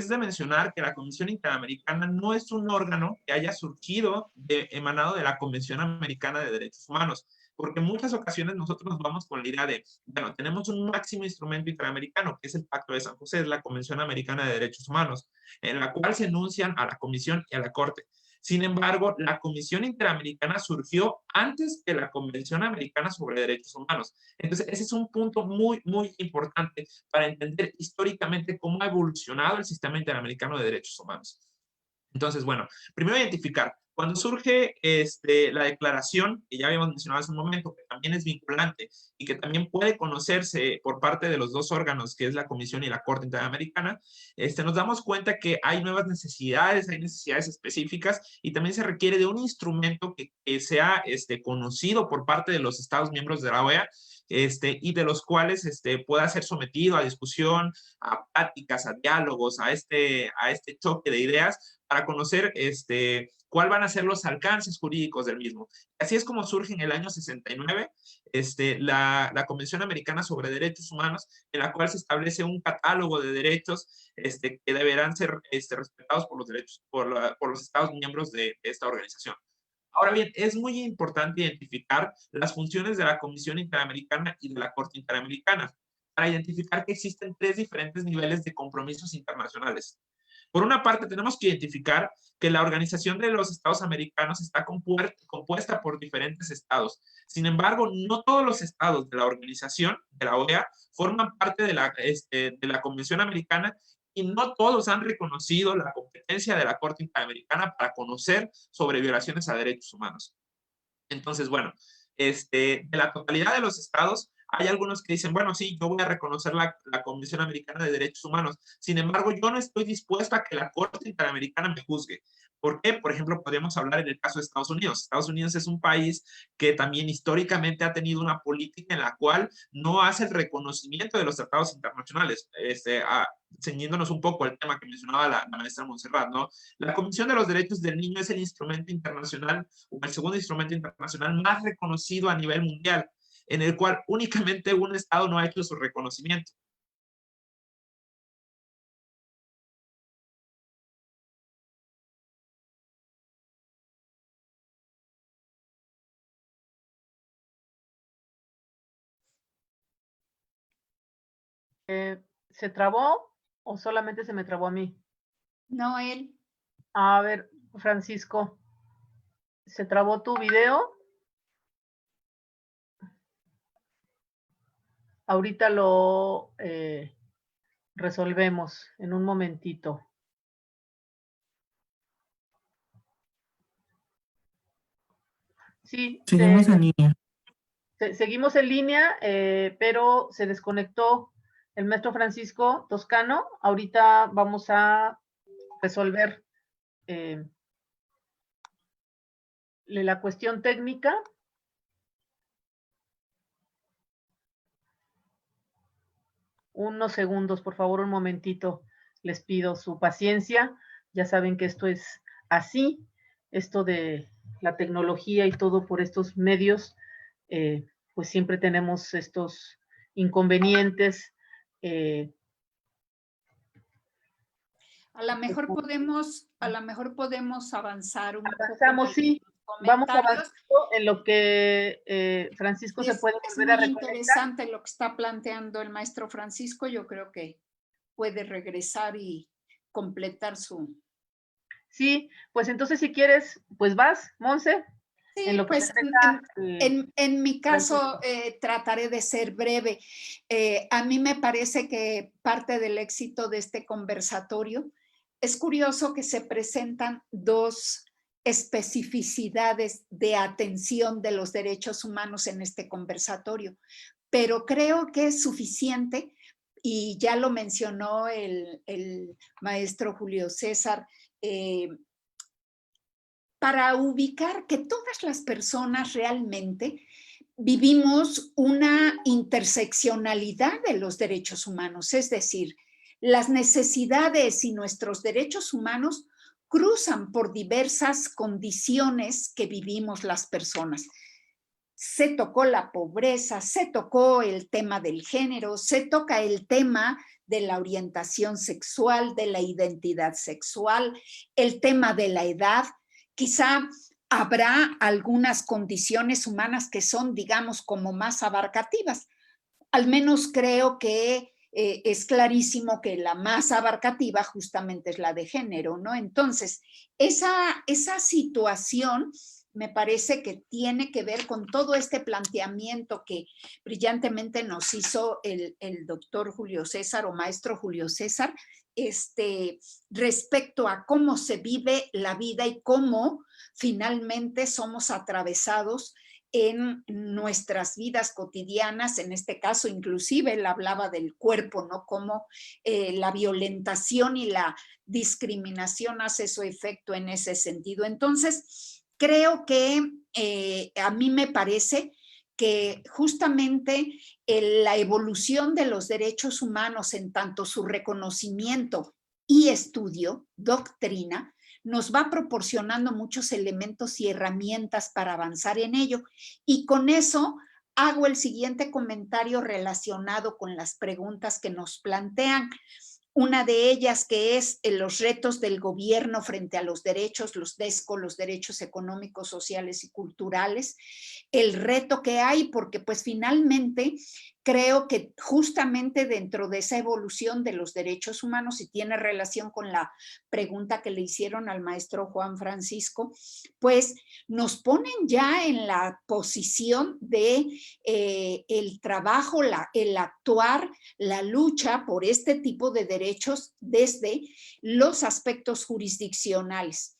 de mencionar que la Comisión Interamericana no es un órgano que haya surgido emanado de la Convención Americana de Derechos Humanos, porque en muchas ocasiones nosotros nos vamos con la idea de, bueno, tenemos un máximo instrumento interamericano, que es el Pacto de San José, es la Convención Americana de Derechos Humanos, en la cual se enuncian a la Comisión y a la Corte. Sin embargo, la Comisión Interamericana surgió antes que la Convención Americana sobre Derechos Humanos. Entonces, ese es un punto muy importante para entender históricamente cómo ha evolucionado el sistema interamericano de derechos humanos. Entonces, bueno, primero identificar, cuando surge la declaración, que ya habíamos mencionado hace un momento, que también es vinculante y que también puede conocerse por parte de los dos órganos, que es la Comisión y la Corte Interamericana, nos damos cuenta que hay nuevas necesidades, hay necesidades específicas, y también se requiere de un instrumento que sea conocido por parte de los Estados miembros de la OEA, y de los cuales pueda ser sometido a discusión, a pláticas, a diálogos, a este choque de ideas, para conocer cuál van a ser los alcances jurídicos del mismo. Así es como surge en el año 69 la Convención Americana sobre Derechos Humanos, en la cual se establece un catálogo de derechos que deberán ser respetados por los Estados miembros de esta organización. Ahora bien, es muy importante identificar las funciones de la Comisión Interamericana y de la Corte Interamericana, para identificar que existen 3 diferentes niveles de compromisos internacionales. Por una parte, tenemos que identificar que la Organización de los Estados Americanos está compuesta por diferentes estados. Sin embargo, no todos los estados de la organización, de la OEA, forman parte de la Convención Americana, y no todos han reconocido la competencia de la Corte Interamericana para conocer sobre violaciones a derechos humanos. Entonces, bueno, de la totalidad de los estados, hay algunos que dicen, bueno, sí, yo voy a reconocer la Convención Americana de Derechos Humanos. Sin embargo, yo no estoy dispuesto a que la Corte Interamericana me juzgue. ¿Por qué? Por ejemplo, podemos hablar en el caso de Estados Unidos. Estados Unidos es un país que también históricamente ha tenido una política en la cual no hace el reconocimiento de los tratados internacionales. Ceñiéndonos un poco al tema que mencionaba la maestra Montserrat, ¿no? La Comisión de los Derechos del Niño es el instrumento internacional, o el segundo instrumento internacional más reconocido a nivel mundial, en el cual únicamente un estado no ha hecho su reconocimiento. ¿Se trabó o solamente se me trabó a mí? No, él. A ver, Francisco, ¿se trabó tu video? ahorita lo resolvemos en un momentito. Sí, Seguimos en línea. seguimos en línea, pero se desconectó el maestro Francisco Toscano. Ahorita vamos a resolver la cuestión técnica. Unos segundos, por favor, un momentito. Les pido su paciencia. Ya saben que esto es así, esto de la tecnología y todo por estos medios, pues siempre tenemos estos inconvenientes. A lo mejor podemos avanzar un Avanzamos, poco. sí. Vamos avanzando en lo que Francisco se puede volver a reconectar. Es muy interesante lo que está planteando el maestro Francisco. Yo creo que puede regresar y completar su... Sí, pues entonces si quieres, pues vas, Monse. Sí, en lo que pues en mi caso trataré de ser breve. A mí me parece que parte del éxito de este conversatorio es curioso que se presentan dos especificidades de atención de los derechos humanos en este conversatorio, pero creo que es suficiente, y ya lo mencionó el maestro Julio César, para ubicar que todas las personas realmente vivimos una interseccionalidad de los derechos humanos, es decir, las necesidades y nuestros derechos humanos cruzan por diversas condiciones que vivimos las personas. Se tocó la pobreza, se tocó el tema del género, se toca el tema de la orientación sexual, de la identidad sexual, el tema de la edad. Quizá habrá algunas condiciones humanas que son, digamos, como más abarcativas. Al menos creo que es clarísimo que la más abarcativa justamente es la de género, ¿no? Entonces, esa situación me parece que tiene que ver con todo este planteamiento que brillantemente nos hizo el doctor Julio César o maestro Julio César, respecto a cómo se vive la vida y cómo finalmente somos atravesados en nuestras vidas cotidianas. En este caso, inclusive él hablaba del cuerpo, ¿no? Cómo la violentación y la discriminación hace su efecto en ese sentido. Entonces, creo que a mí me parece que justamente la evolución de los derechos humanos en tanto su reconocimiento y estudio, doctrina, nos va proporcionando muchos elementos y herramientas para avanzar en ello. Y con eso hago el siguiente comentario relacionado con las preguntas que nos plantean. Una de ellas que es los retos del gobierno frente a los derechos, los DESCO, los derechos económicos, sociales y culturales. El reto que hay, porque pues finalmente creo que justamente dentro de esa evolución de los derechos humanos, y tiene relación con la pregunta que le hicieron al maestro Juan Francisco, pues nos ponen ya en la posición de el trabajo, el actuar, la lucha por este tipo de derechos desde los aspectos jurisdiccionales.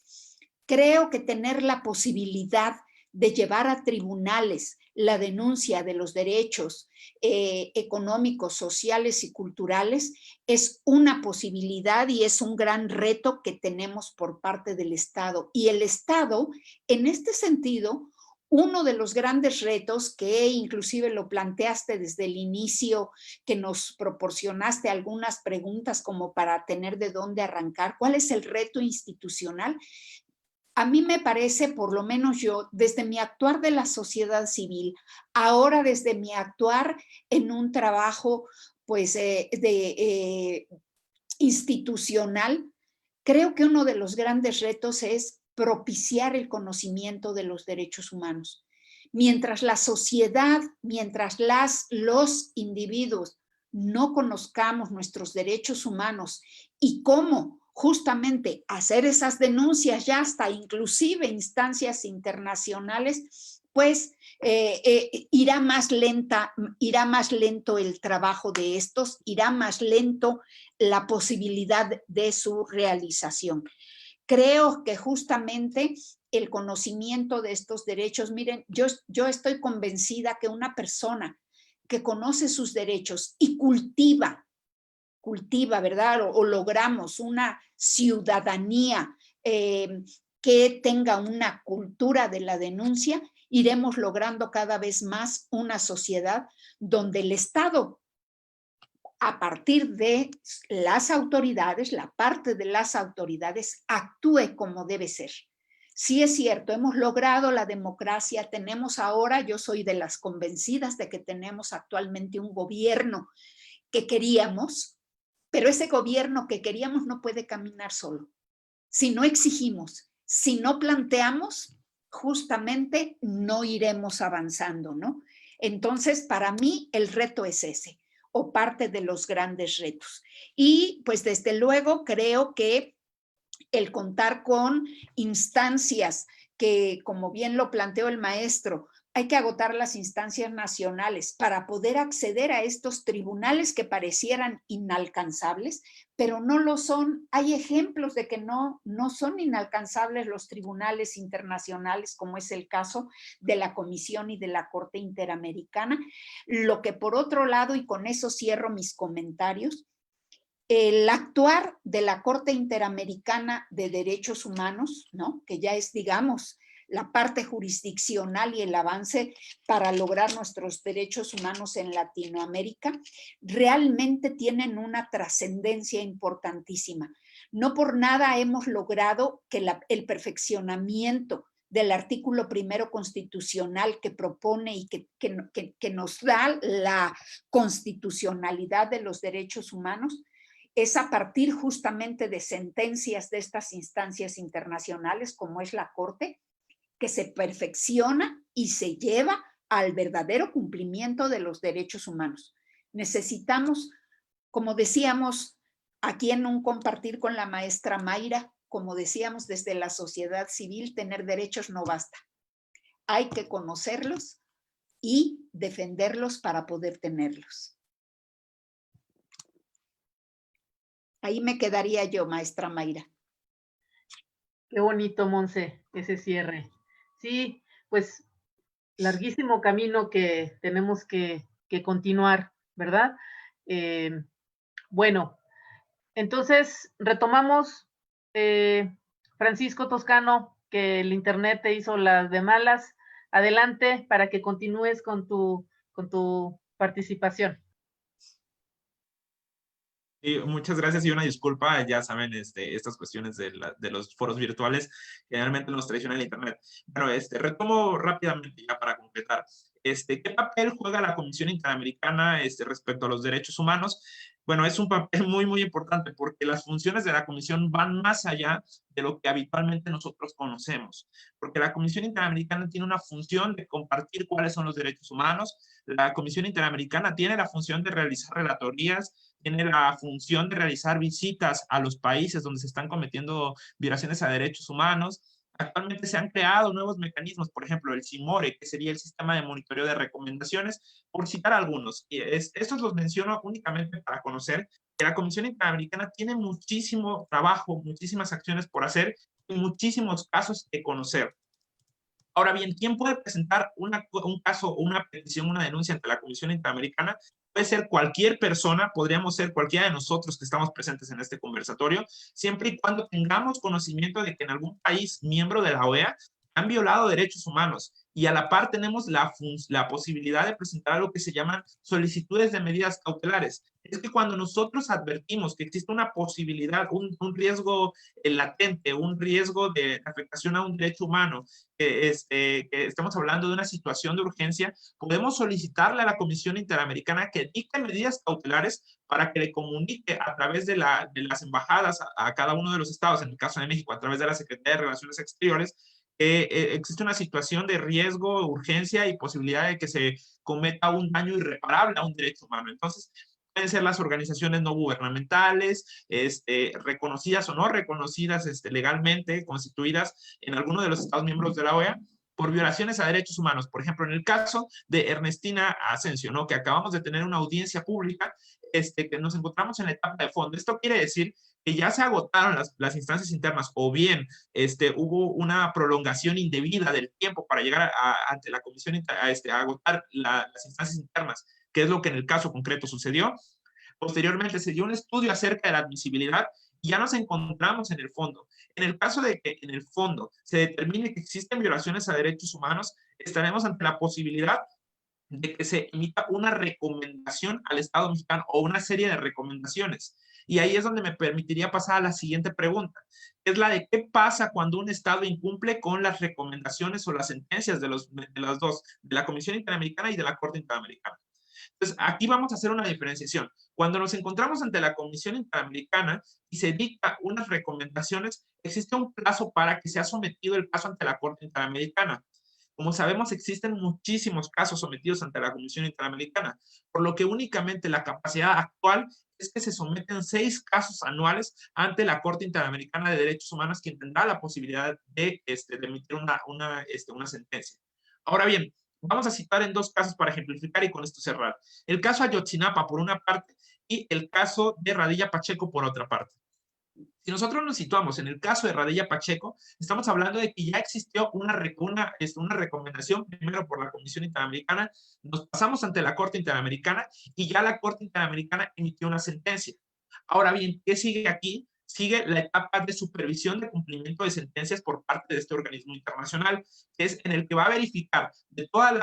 Creo que tener la posibilidad de llevar a tribunales la denuncia de los derechos económicos, sociales y culturales es una posibilidad y es un gran reto que tenemos por parte del Estado. Y el Estado, en este sentido, uno de los grandes retos que inclusive lo planteaste desde el inicio, que nos proporcionaste algunas preguntas como para tener de dónde arrancar, ¿cuál es el reto institucional? A mí me parece, por lo menos yo, desde mi actuar de la sociedad civil, ahora desde mi actuar en un trabajo pues, institucional, creo que uno de los grandes retos es propiciar el conocimiento de los derechos humanos. Mientras la sociedad, mientras los individuos no conozcamos nuestros derechos humanos y cómo justamente hacer esas denuncias ya hasta inclusive instancias internacionales, pues irá más lento el trabajo de estos, irá más lento la posibilidad de su realización. Creo que justamente el conocimiento de estos derechos, miren, yo estoy convencida que una persona que conoce sus derechos y cultiva, ¿verdad? O logramos una ciudadanía que tenga una cultura de la denuncia, iremos logrando cada vez más una sociedad donde el Estado, a partir de las autoridades, la parte de las autoridades, actúe como debe ser. Sí es cierto, hemos logrado la democracia, tenemos ahora, yo soy de las convencidas de que tenemos actualmente un gobierno que queríamos, pero ese gobierno que queríamos no puede caminar solo. Si no exigimos, si no planteamos, justamente no iremos avanzando, ¿no? Entonces, para mí, el reto es ese, o parte de los grandes retos. Y pues desde luego creo que el contar con instancias que, como bien lo planteó el maestro, hay que agotar las instancias nacionales para poder acceder a estos tribunales que parecieran inalcanzables, pero no lo son. Hay ejemplos de que no son inalcanzables los tribunales internacionales, como es el caso de la Comisión y de la Corte Interamericana. Lo que por otro lado, y con eso cierro mis comentarios, el actuar de la Corte Interamericana de Derechos Humanos, ¿no?, que ya es, digamos, la parte jurisdiccional y el avance para lograr nuestros derechos humanos en Latinoamérica, realmente tienen una trascendencia importantísima. No por nada hemos logrado que el perfeccionamiento del artículo 1 constitucional que propone y que nos da la constitucionalidad de los derechos humanos, es a partir justamente de sentencias de estas instancias internacionales, como es la Corte, que se perfecciona y se lleva al verdadero cumplimiento de los derechos humanos. Necesitamos, como decíamos aquí en un compartir con la maestra Mayra, como decíamos desde la sociedad civil, tener derechos no basta. Hay que conocerlos y defenderlos para poder tenerlos. Ahí me quedaría yo, maestra Mayra. Qué bonito, Monse, ese cierre. Sí, pues larguísimo camino que tenemos que continuar, ¿verdad? Bueno, entonces retomamos, Francisco Toscano, que el internet te hizo las de malas. Adelante para que continúes con tu participación. Sí, muchas gracias y una disculpa, ya saben, estas cuestiones de los foros virtuales generalmente nos traiciona el internet. Pero retomo rápidamente ya para completar. ¿Qué papel juega la Comisión Interamericana respecto a los derechos humanos? Bueno, es un papel muy, muy importante porque las funciones de la Comisión van más allá de lo que habitualmente nosotros conocemos. Porque la Comisión Interamericana tiene una función de compartir cuáles son los derechos humanos. La Comisión Interamericana tiene la función de realizar relatorías, tiene la función de realizar visitas a los países donde se están cometiendo violaciones a derechos humanos. Actualmente se han creado nuevos mecanismos, por ejemplo, el CIMORE, que sería el Sistema de Monitoreo de Recomendaciones, por citar algunos. Y estos los menciono únicamente para conocer que la Comisión Interamericana tiene muchísimo trabajo, muchísimas acciones por hacer y muchísimos casos que conocer. Ahora bien, ¿quién puede presentar un caso, una petición, una denuncia ante la Comisión Interamericana? Puede ser cualquier persona, podríamos ser cualquiera de nosotros que estamos presentes en este conversatorio, siempre y cuando tengamos conocimiento de que en algún país miembro de la OEA han violado derechos humanos y a la par tenemos la posibilidad de presentar algo que se llaman solicitudes de medidas cautelares. Es que cuando nosotros advertimos que existe una posibilidad, un riesgo latente, un riesgo de afectación a un derecho humano, que estamos hablando de una situación de urgencia, podemos solicitarle a la Comisión Interamericana que dicte medidas cautelares para que le comunique a través de las embajadas a cada uno de los estados, en el caso de México, a través de la Secretaría de Relaciones Exteriores, que existe una situación de riesgo, urgencia y posibilidad de que se cometa un daño irreparable a un derecho humano. Entonces, pueden ser las organizaciones no gubernamentales, reconocidas o no reconocidas legalmente, constituidas en alguno de los estados miembros de la OEA, por violaciones a derechos humanos. Por ejemplo, en el caso de Ernestina Asensio, ¿no? Que acabamos de tener una audiencia pública, que nos encontramos en la etapa de fondo. Esto quiere decir que ya se agotaron las instancias internas, o bien hubo una prolongación indebida del tiempo para llegar ante la comisión, a agotar las instancias internas, que es lo que en el caso concreto sucedió. Posteriormente se dio un estudio acerca de la admisibilidad y ya nos encontramos en el fondo. En el caso de que en el fondo se determine que existen violaciones a derechos humanos, estaremos ante la posibilidad de que se emita una recomendación al Estado mexicano o una serie de recomendaciones. Y ahí es donde me permitiría pasar a la siguiente pregunta, que es la de qué pasa cuando un Estado incumple con las recomendaciones o las sentencias de las dos, de la Comisión Interamericana y de la Corte Interamericana. Entonces, aquí vamos a hacer una diferenciación. Cuando nos encontramos ante la Comisión Interamericana y se dicta unas recomendaciones, existe un plazo para que sea sometido el caso ante la Corte Interamericana. Como sabemos, existen muchísimos casos sometidos ante la Comisión Interamericana, por lo que únicamente la capacidad actual es que se someten 6 casos anuales ante la Corte Interamericana de Derechos Humanos, quien tendrá la posibilidad de emitir una sentencia. Ahora bien, vamos a citar en 2 casos para ejemplificar y con esto cerrar. El caso Ayotzinapa por una parte y el caso de Radilla Pacheco por otra parte. Si nosotros nos situamos en el caso de Radilla Pacheco, estamos hablando de que ya existió una recomendación primero por la Comisión Interamericana, nos pasamos ante la Corte Interamericana y ya la Corte Interamericana emitió una sentencia. Ahora bien, ¿qué sigue aquí? Sigue la etapa de supervisión de cumplimiento de sentencias por parte de este organismo internacional, que es en el que va a verificar de todos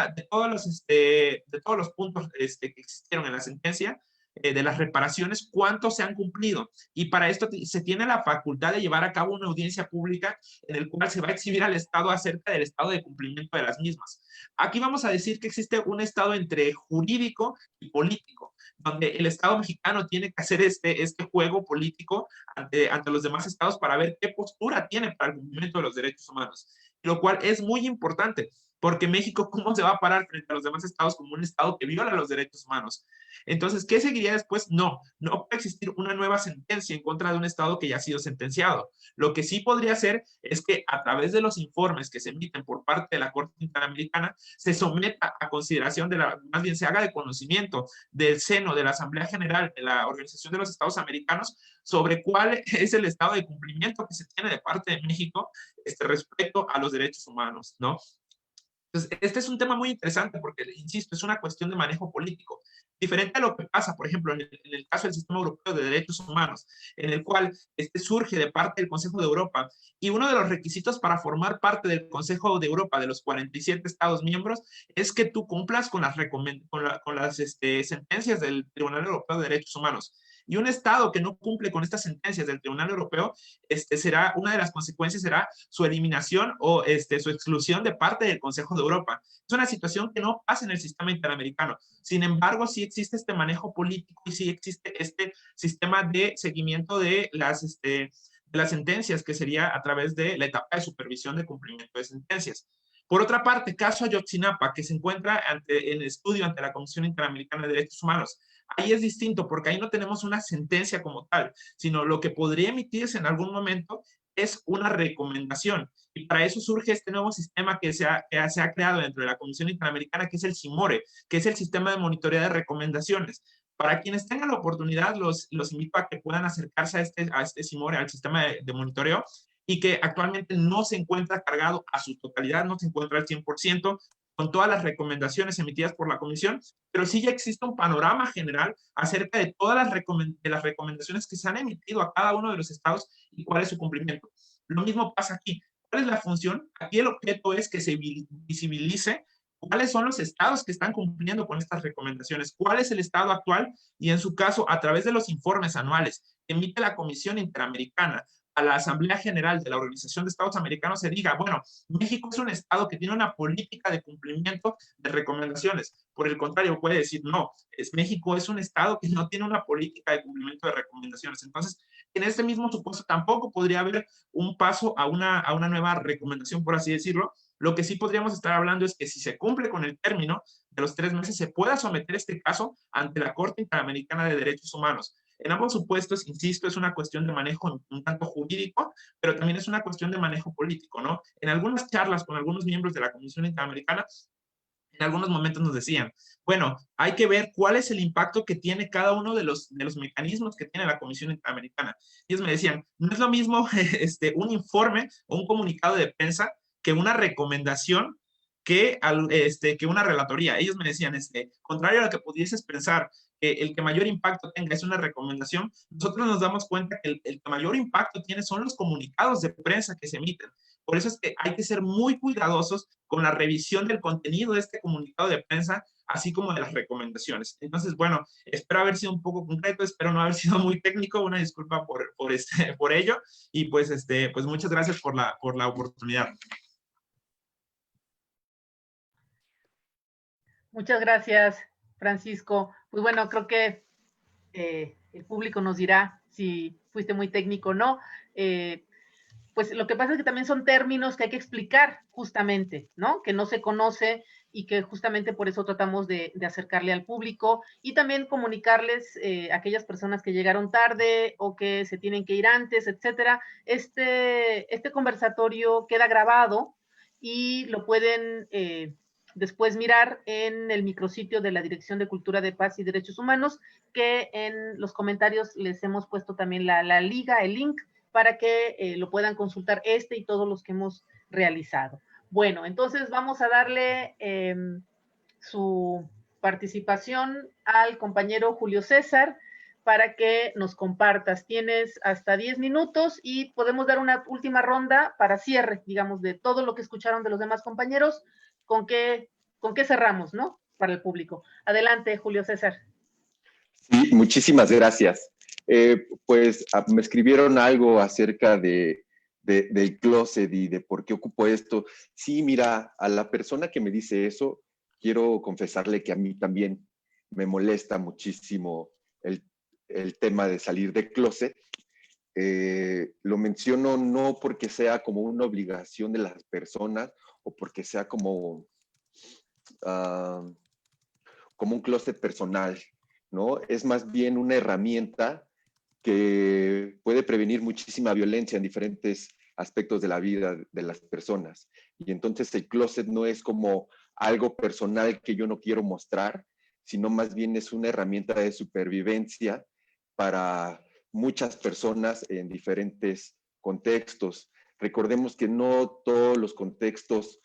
los puntos que existieron en la sentencia, de las reparaciones, cuántos se han cumplido. Y para esto se tiene la facultad de llevar a cabo una audiencia pública en el cual se va a exhibir al Estado acerca del estado de cumplimiento de las mismas. Aquí vamos a decir que existe un estado entre jurídico y político, donde el Estado mexicano tiene que hacer este juego político ante los demás estados para ver qué postura tiene para el cumplimiento de los derechos humanos, lo cual es muy importante, porque México, ¿cómo se va a parar frente a los demás estados como un estado que viola los derechos humanos? Entonces, ¿qué seguiría después? No puede existir una nueva sentencia en contra de un estado que ya ha sido sentenciado. Lo que sí podría ser es que a través de los informes que se emiten por parte de la Corte Interamericana, se someta a consideración más bien se haga de conocimiento del seno de la Asamblea General de la Organización de los Estados Americanos sobre cuál es el estado de cumplimiento que se tiene de parte de México respecto a los derechos humanos, ¿no? Entonces, este es un tema muy interesante porque, insisto, es una cuestión de manejo político. Diferente a lo que pasa, por ejemplo, en el caso del Sistema Europeo de Derechos Humanos, en el cual surge de parte del Consejo de Europa, y uno de los requisitos para formar parte del Consejo de Europa, de los 47 Estados miembros, es que tú cumplas con las sentencias del Tribunal Europeo de Derechos Humanos. Y un Estado que no cumple con estas sentencias del Tribunal Europeo, será una de las consecuencias será su eliminación o su exclusión de parte del Consejo de Europa. Es una situación que no pasa en el sistema interamericano. Sin embargo, sí existe este manejo político y sí existe este sistema de seguimiento de las sentencias, que sería a través de la etapa de supervisión de cumplimiento de sentencias. Por otra parte, caso Ayotzinapa, que se encuentra en estudio ante la Comisión Interamericana de Derechos Humanos. Ahí es distinto porque ahí no tenemos una sentencia como tal, sino lo que podría emitirse en algún momento es una recomendación. Y para eso surge este nuevo sistema que se ha creado dentro de la Comisión Interamericana, que es el CIMORE, que es el Sistema de Monitoreo de Recomendaciones. Para quienes tengan la oportunidad, los invito a que puedan acercarse a este CIMORE, al sistema de monitoreo, y que actualmente no se encuentra cargado a su totalidad, no se encuentra al 100%, con todas las recomendaciones emitidas por la Comisión, pero sí ya existe un panorama general acerca de todas las recomendaciones que se han emitido a cada uno de los estados y cuál es su cumplimiento. Lo mismo pasa aquí. ¿Cuál es la función? Aquí el objeto es que se visibilice cuáles son los estados que están cumpliendo con estas recomendaciones, cuál es el estado actual y, en su caso, a través de los informes anuales que emite la Comisión Interamericana a la Asamblea General de la Organización de Estados Americanos, se diga, bueno, México es un estado que tiene una política de cumplimiento de recomendaciones. Por el contrario, puede decir, no, México es un estado que no tiene una política de cumplimiento de recomendaciones. Entonces, en este mismo supuesto, tampoco podría haber un paso a una nueva recomendación, por así decirlo. Lo que sí podríamos estar hablando es que si se cumple con el término de los 3 meses, se pueda someter este caso ante la Corte Interamericana de Derechos Humanos. En ambos supuestos, insisto, es una cuestión de manejo un tanto jurídico, pero también es una cuestión de manejo político, ¿no? En algunas charlas con algunos miembros de la Comisión Interamericana, en algunos momentos nos decían, bueno, hay que ver cuál es el impacto que tiene cada uno de los mecanismos que tiene la Comisión Interamericana. Ellos me decían, no es lo mismo un informe o un comunicado de prensa que una recomendación que una relatoría. Ellos me decían, contrario a lo que pudieses pensar, que el que mayor impacto tenga es una recomendación, nosotros nos damos cuenta que el que mayor impacto tiene son los comunicados de prensa que se emiten. Por eso es que hay que ser muy cuidadosos con la revisión del contenido de este comunicado de prensa, así como de las recomendaciones. Entonces, bueno, espero haber sido un poco concreto, espero no haber sido muy técnico, una disculpa por ello, y pues, pues muchas gracias por la oportunidad. Muchas gracias, Francisco. Pues bueno, creo que el público nos dirá si fuiste muy técnico o no. Pues lo que pasa es que también son términos que hay que explicar justamente, ¿no? Que no se conoce y que justamente por eso tratamos de acercarle al público y también comunicarles a aquellas personas que llegaron tarde o que se tienen que ir antes, etcétera. Este conversatorio queda grabado y lo pueden después mirar en el micrositio de la Dirección de Cultura de Paz y Derechos Humanos, que en los comentarios les hemos puesto también la liga, el link, para que lo puedan consultar y todos los que hemos realizado. Bueno, entonces vamos a darle su participación al compañero Julio César para que nos compartas. Tienes hasta 10 minutos y podemos dar una última ronda para cierre, digamos, de todo lo que escucharon de los demás compañeros, con qué cerramos, ¿no? Para el público. Adelante, Julio César. Sí, muchísimas gracias. Pues me escribieron algo acerca del closet y de por qué ocupo esto. Sí, mira, a la persona que me dice eso, quiero confesarle que a mí también me molesta muchísimo el tema de salir del closet. Lo menciono no porque sea como una obligación de las personas o porque sea como un closet personal, ¿no? Es más bien una herramienta que puede prevenir muchísima violencia en diferentes aspectos de la vida de las personas. Y entonces el closet no es como algo personal que yo no quiero mostrar, sino más bien es una herramienta de supervivencia para muchas personas en diferentes contextos. Recordemos que no todos los contextos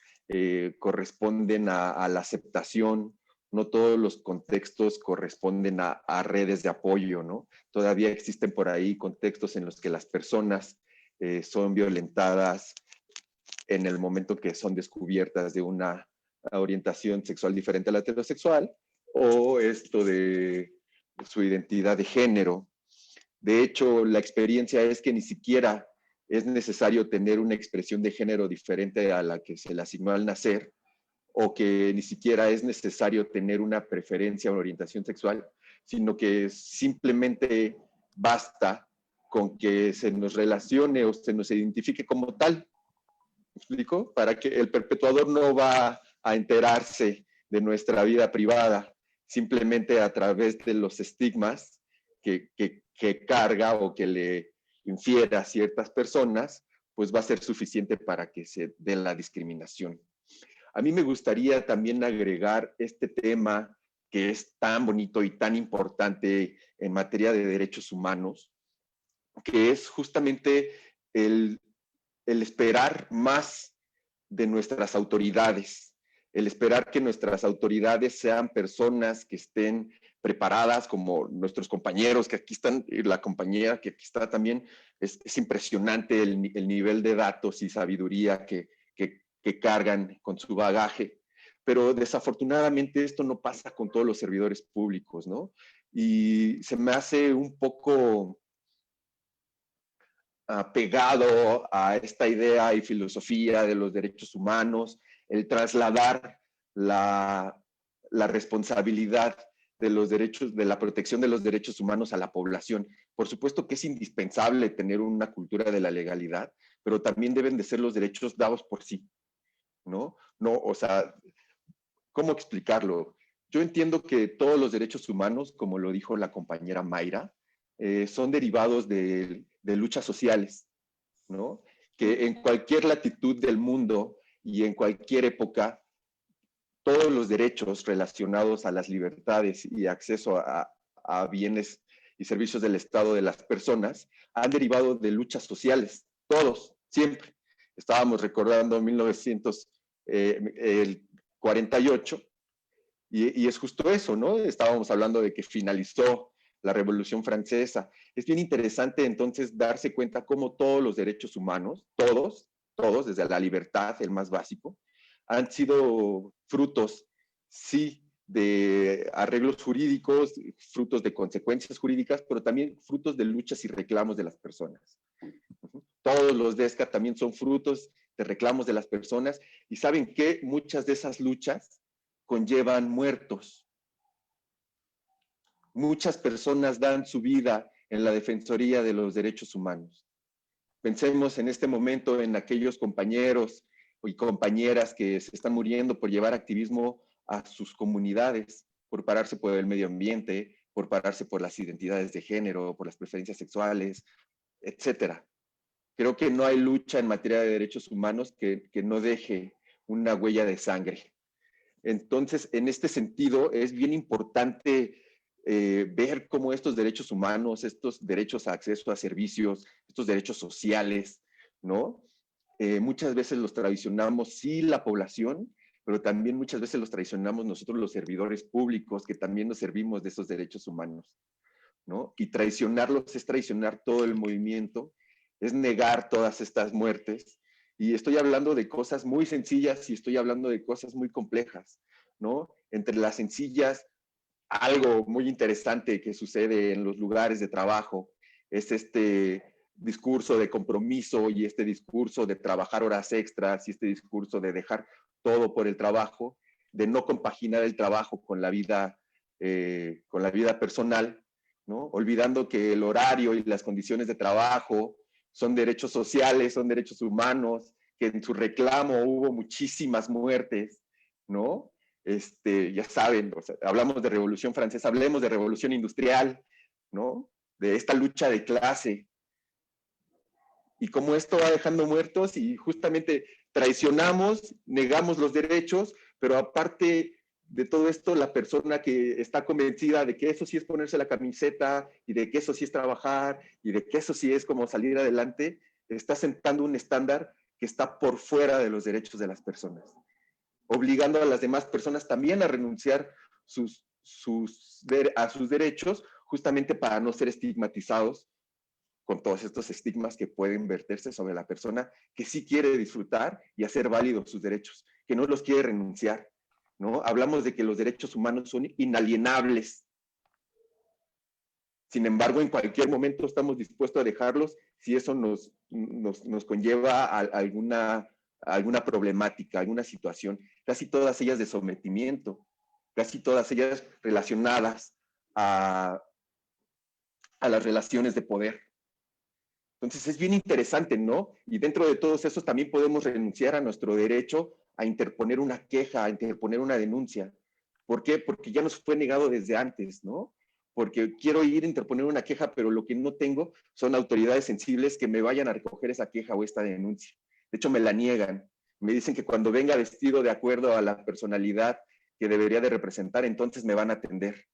corresponden a la aceptación, no todos los contextos corresponden a redes de apoyo, ¿no? Todavía existen por ahí contextos en los que las personas son violentadas en el momento que son descubiertas de una orientación sexual diferente a la heterosexual, o esto de su identidad de género. De hecho, la experiencia es que ni siquiera es necesario tener una expresión de género diferente a la que se le asignó al nacer, o que ni siquiera es necesario tener una preferencia o orientación sexual, sino que simplemente basta con que se nos relacione o se nos identifique como tal. ¿Me explico? Para que el perpetuador no va a enterarse de nuestra vida privada, simplemente a través de los estigmas que carga o que le infiera a ciertas personas, pues va a ser suficiente para que se dé la discriminación. A mí me gustaría también agregar este tema que es tan bonito y tan importante en materia de derechos humanos, que es justamente el esperar más de nuestras autoridades, el esperar que nuestras autoridades sean personas que estén preparadas, como nuestros compañeros que aquí están, y la compañera que aquí está también. Es impresionante el nivel de datos y sabiduría que cargan con su bagaje, pero desafortunadamente esto no pasa con todos los servidores públicos, ¿no? Y se me hace un poco pegado a esta idea y filosofía de los derechos humanos, el trasladar la responsabilidad de los derechos, de la protección de los derechos humanos a la población. Por supuesto que es indispensable tener una cultura de la legalidad, pero también deben de ser los derechos dados por sí, ¿no? No, o sea, ¿cómo explicarlo? Yo entiendo que todos los derechos humanos, como lo dijo la compañera Mayra, son derivados de luchas sociales, ¿no? Que en cualquier latitud del mundo y en cualquier época, todos los derechos relacionados a las libertades y acceso a bienes y servicios del Estado de las personas han derivado de luchas sociales, todos, siempre. Estábamos recordando 1948 y es justo eso, ¿no? Estábamos hablando de que finalizó la Revolución Francesa. Es bien interesante entonces darse cuenta cómo todos los derechos humanos, todos, desde la libertad, el más básico, han sido frutos, sí, de arreglos jurídicos, frutos de consecuencias jurídicas, pero también frutos de luchas y reclamos de las personas. Todos los DESCA también son frutos de reclamos de las personas y saben que muchas de esas luchas conllevan muertos. Muchas personas dan su vida en la defensoría de los derechos humanos. Pensemos en este momento en aquellos compañeros y compañeras que se están muriendo por llevar activismo a sus comunidades, por pararse por el medio ambiente, por pararse por las identidades de género, por las preferencias sexuales, etcétera. Creo que no hay lucha en materia de derechos humanos que no deje una huella de sangre. Entonces, en este sentido, es bien importante ver cómo estos derechos humanos, estos derechos a acceso a servicios, estos derechos sociales, ¿no? Muchas veces los traicionamos, sí, la población, pero también muchas veces los traicionamos nosotros los servidores públicos, que también nos servimos de esos derechos humanos, ¿no? Y traicionarlos es traicionar todo el movimiento, es negar todas estas muertes. Y estoy hablando de cosas muy sencillas y estoy hablando de cosas muy complejas, ¿no? Entre las sencillas, algo muy interesante que sucede en los lugares de trabajo es este discurso de compromiso y este discurso de trabajar horas extras y este discurso de dejar todo por el trabajo, de no compaginar el trabajo con la vida personal, ¿no? Olvidando que el horario y las condiciones de trabajo son derechos sociales, son derechos humanos, que en su reclamo hubo muchísimas muertes, ¿no? Ya saben, o sea, hablamos de Revolución Francesa, hablemos de Revolución Industrial, ¿no? De esta lucha de clase. Y cómo esto va dejando muertos y justamente traicionamos, negamos los derechos, pero aparte de todo esto, la persona que está convencida de que eso sí es ponerse la camiseta y de que eso sí es trabajar y de que eso sí es como salir adelante, está sentando un estándar que está por fuera de los derechos de las personas, obligando a las demás personas también a renunciar a sus derechos justamente para no ser estigmatizados con todos estos estigmas que pueden verterse sobre la persona que sí quiere disfrutar y hacer válidos sus derechos, que no los quiere renunciar, ¿no? Hablamos de que los derechos humanos son inalienables. Sin embargo, en cualquier momento estamos dispuestos a dejarlos si eso nos conlleva a alguna problemática, alguna situación, casi todas ellas de sometimiento, casi todas ellas relacionadas a las relaciones de poder. Entonces es bien interesante, ¿no? Y dentro de todos esos también podemos renunciar a nuestro derecho a interponer una queja, a interponer una denuncia. ¿Por qué? Porque ya nos fue negado desde antes, ¿no? Porque quiero ir a interponer una queja, pero lo que no tengo son autoridades sensibles que me vayan a recoger esa queja o esta denuncia. De hecho, me la niegan. Me dicen que cuando venga vestido de acuerdo a la personalidad que debería de representar, entonces me van a atender.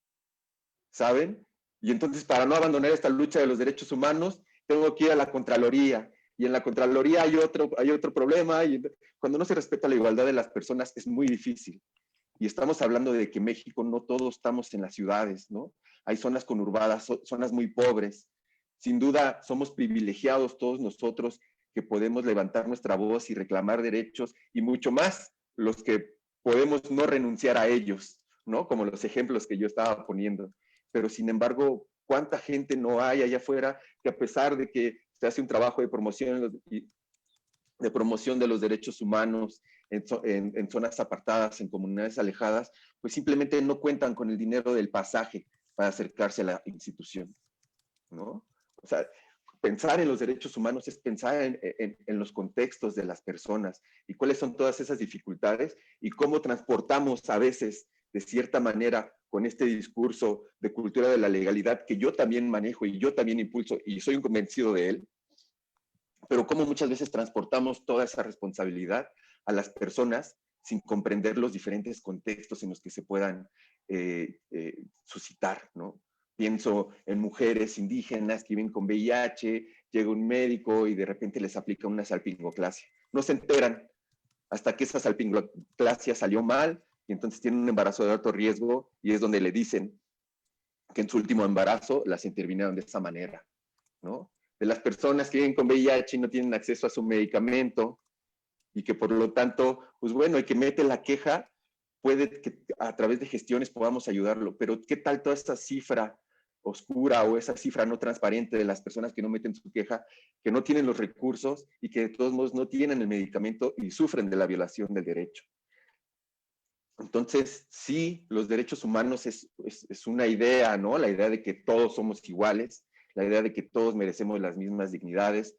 ¿Saben? Y entonces, para no abandonar esta lucha de los derechos humanos, tengo que ir a la Contraloría. Y en la Contraloría hay otro problema. Y cuando no se respeta la igualdad de las personas, es muy difícil. Y estamos hablando de que México no todos estamos en las ciudades, ¿no? Hay zonas conurbadas, zonas muy pobres. Sin duda, somos privilegiados todos nosotros que podemos levantar nuestra voz y reclamar derechos y mucho más los que podemos no renunciar a ellos, ¿no? Como los ejemplos que yo estaba poniendo. Pero sin embargo, ¿cuánta gente no hay allá afuera que a pesar de que se hace un trabajo de promoción de los derechos humanos en zonas apartadas, en comunidades alejadas, pues simplemente no cuentan con el dinero del pasaje para acercarse a la institución, ¿no? O sea, pensar en los derechos humanos es pensar en los contextos de las personas y cuáles son todas esas dificultades y cómo transportamos a veces, de cierta manera, con este discurso de cultura de la legalidad que yo también manejo y yo también impulso y soy un convencido de él, pero cómo muchas veces transportamos toda esa responsabilidad a las personas sin comprender los diferentes contextos en los que se puedan suscitar, ¿no? Pienso en mujeres indígenas que viven con VIH, llega un médico y de repente les aplica una salpingoclasia. No se enteran hasta que esa salpingoclasia salió mal y entonces tienen un embarazo de alto riesgo y es donde le dicen que en su último embarazo las intervinieron de esa manera, ¿no? De las personas que viven con VIH y no tienen acceso a su medicamento y que por lo tanto, pues bueno, el que mete la queja puede que a través de gestiones podamos ayudarlo, pero ¿qué tal toda esta cifra oscura o esa cifra no transparente de las personas que no meten su queja, que no tienen los recursos y que de todos modos no tienen el medicamento y sufren de la violación del derecho? Entonces, sí, los derechos humanos es una idea, ¿no? La idea de que todos somos iguales, la idea de que todos merecemos las mismas dignidades.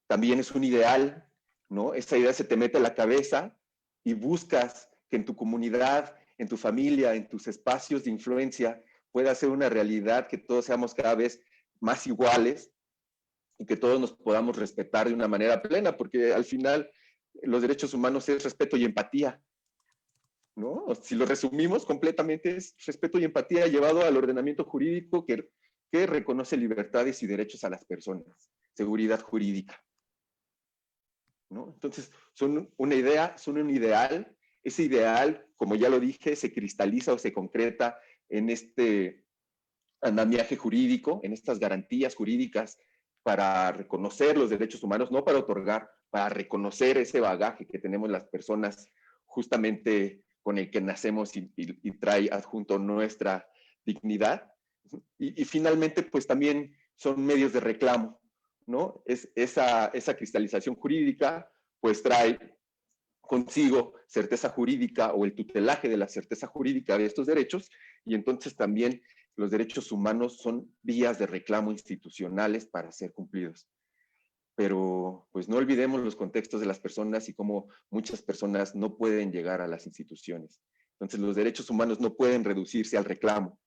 También es un ideal, ¿no? Esa idea se te mete a la cabeza y buscas que en tu comunidad, en tu familia, en tus espacios de influencia, pueda ser una realidad, que todos seamos cada vez más iguales y que todos nos podamos respetar de una manera plena, porque al final los derechos humanos es respeto y empatía, ¿no? Si lo resumimos completamente, es respeto y empatía llevado al ordenamiento jurídico que reconoce libertades y derechos a las personas, seguridad jurídica, ¿no? Entonces, son una idea, son un ideal. Ese ideal, como ya lo dije, se cristaliza o se concreta en este andamiaje jurídico, en estas garantías jurídicas para reconocer los derechos humanos, no para otorgar, para reconocer ese bagaje que tenemos las personas justamente con el que nacemos y trae adjunto nuestra dignidad. Y finalmente, pues también son medios de reclamo, ¿no? Esa cristalización jurídica, pues trae consigo certeza jurídica o el tutelaje de la certeza jurídica de estos derechos, y entonces también los derechos humanos son vías de reclamo institucionales para ser cumplidos. Pero pues no olvidemos los contextos de las personas y cómo muchas personas no pueden llegar a las instituciones. Entonces los derechos humanos no pueden reducirse al reclamo,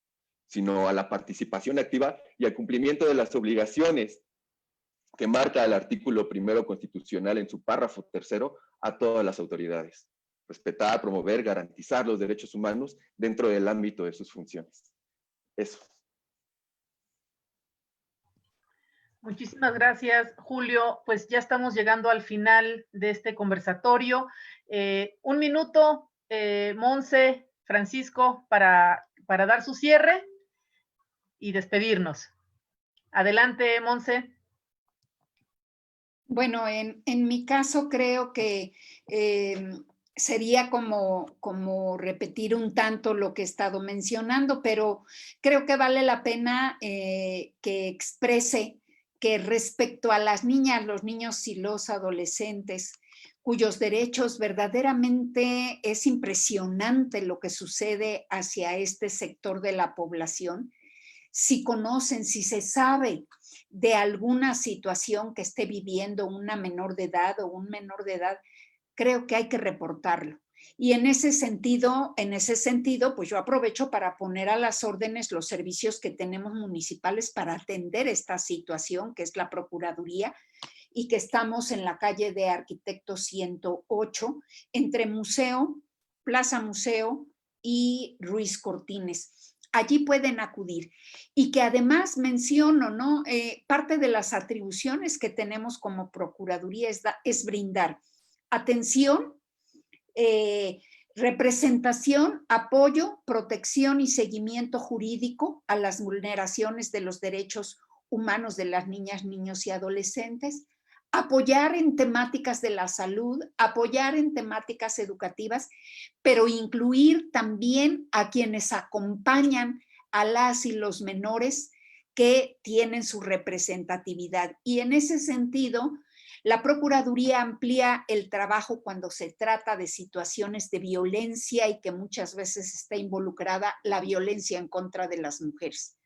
sino a la participación activa y al cumplimiento de las obligaciones que marca el artículo 1 constitucional en su párrafo 3 a todas las autoridades. Respetar, promover, garantizar los derechos humanos dentro del ámbito de sus funciones. Eso. Muchísimas gracias, Julio. Pues ya estamos llegando al final de este conversatorio. Un minuto, Monse, Francisco, para dar su cierre y despedirnos. Adelante, Monse. Bueno, en mi caso creo que sería como repetir un tanto lo que he estado mencionando, pero creo que vale la pena que exprese que respecto a las niñas, los niños y los adolescentes, cuyos derechos verdaderamente es impresionante lo que sucede hacia este sector de la población, si conocen, si se sabe de alguna situación que esté viviendo una menor de edad o un menor de edad, creo que hay que reportarlo. Y en ese sentido, pues yo aprovecho para poner a las órdenes los servicios que tenemos municipales para atender esta situación, que es la Procuraduría, y que estamos en la calle de Arquitectos 108, entre Museo, Plaza Museo y Ruiz Cortines. Allí pueden acudir. Y que además menciono, ¿no? Parte de las atribuciones que tenemos como Procuraduría es brindar atención, representación, apoyo, protección y seguimiento jurídico a las vulneraciones de los derechos humanos de las niñas, niños y adolescentes, apoyar en temáticas de la salud, apoyar en temáticas educativas, pero incluir también a quienes acompañan a las y los menores que tienen su representatividad. Y en ese sentido, la Procuraduría amplía el trabajo cuando se trata de situaciones de violencia y que muchas veces está involucrada la violencia en contra de las mujeres.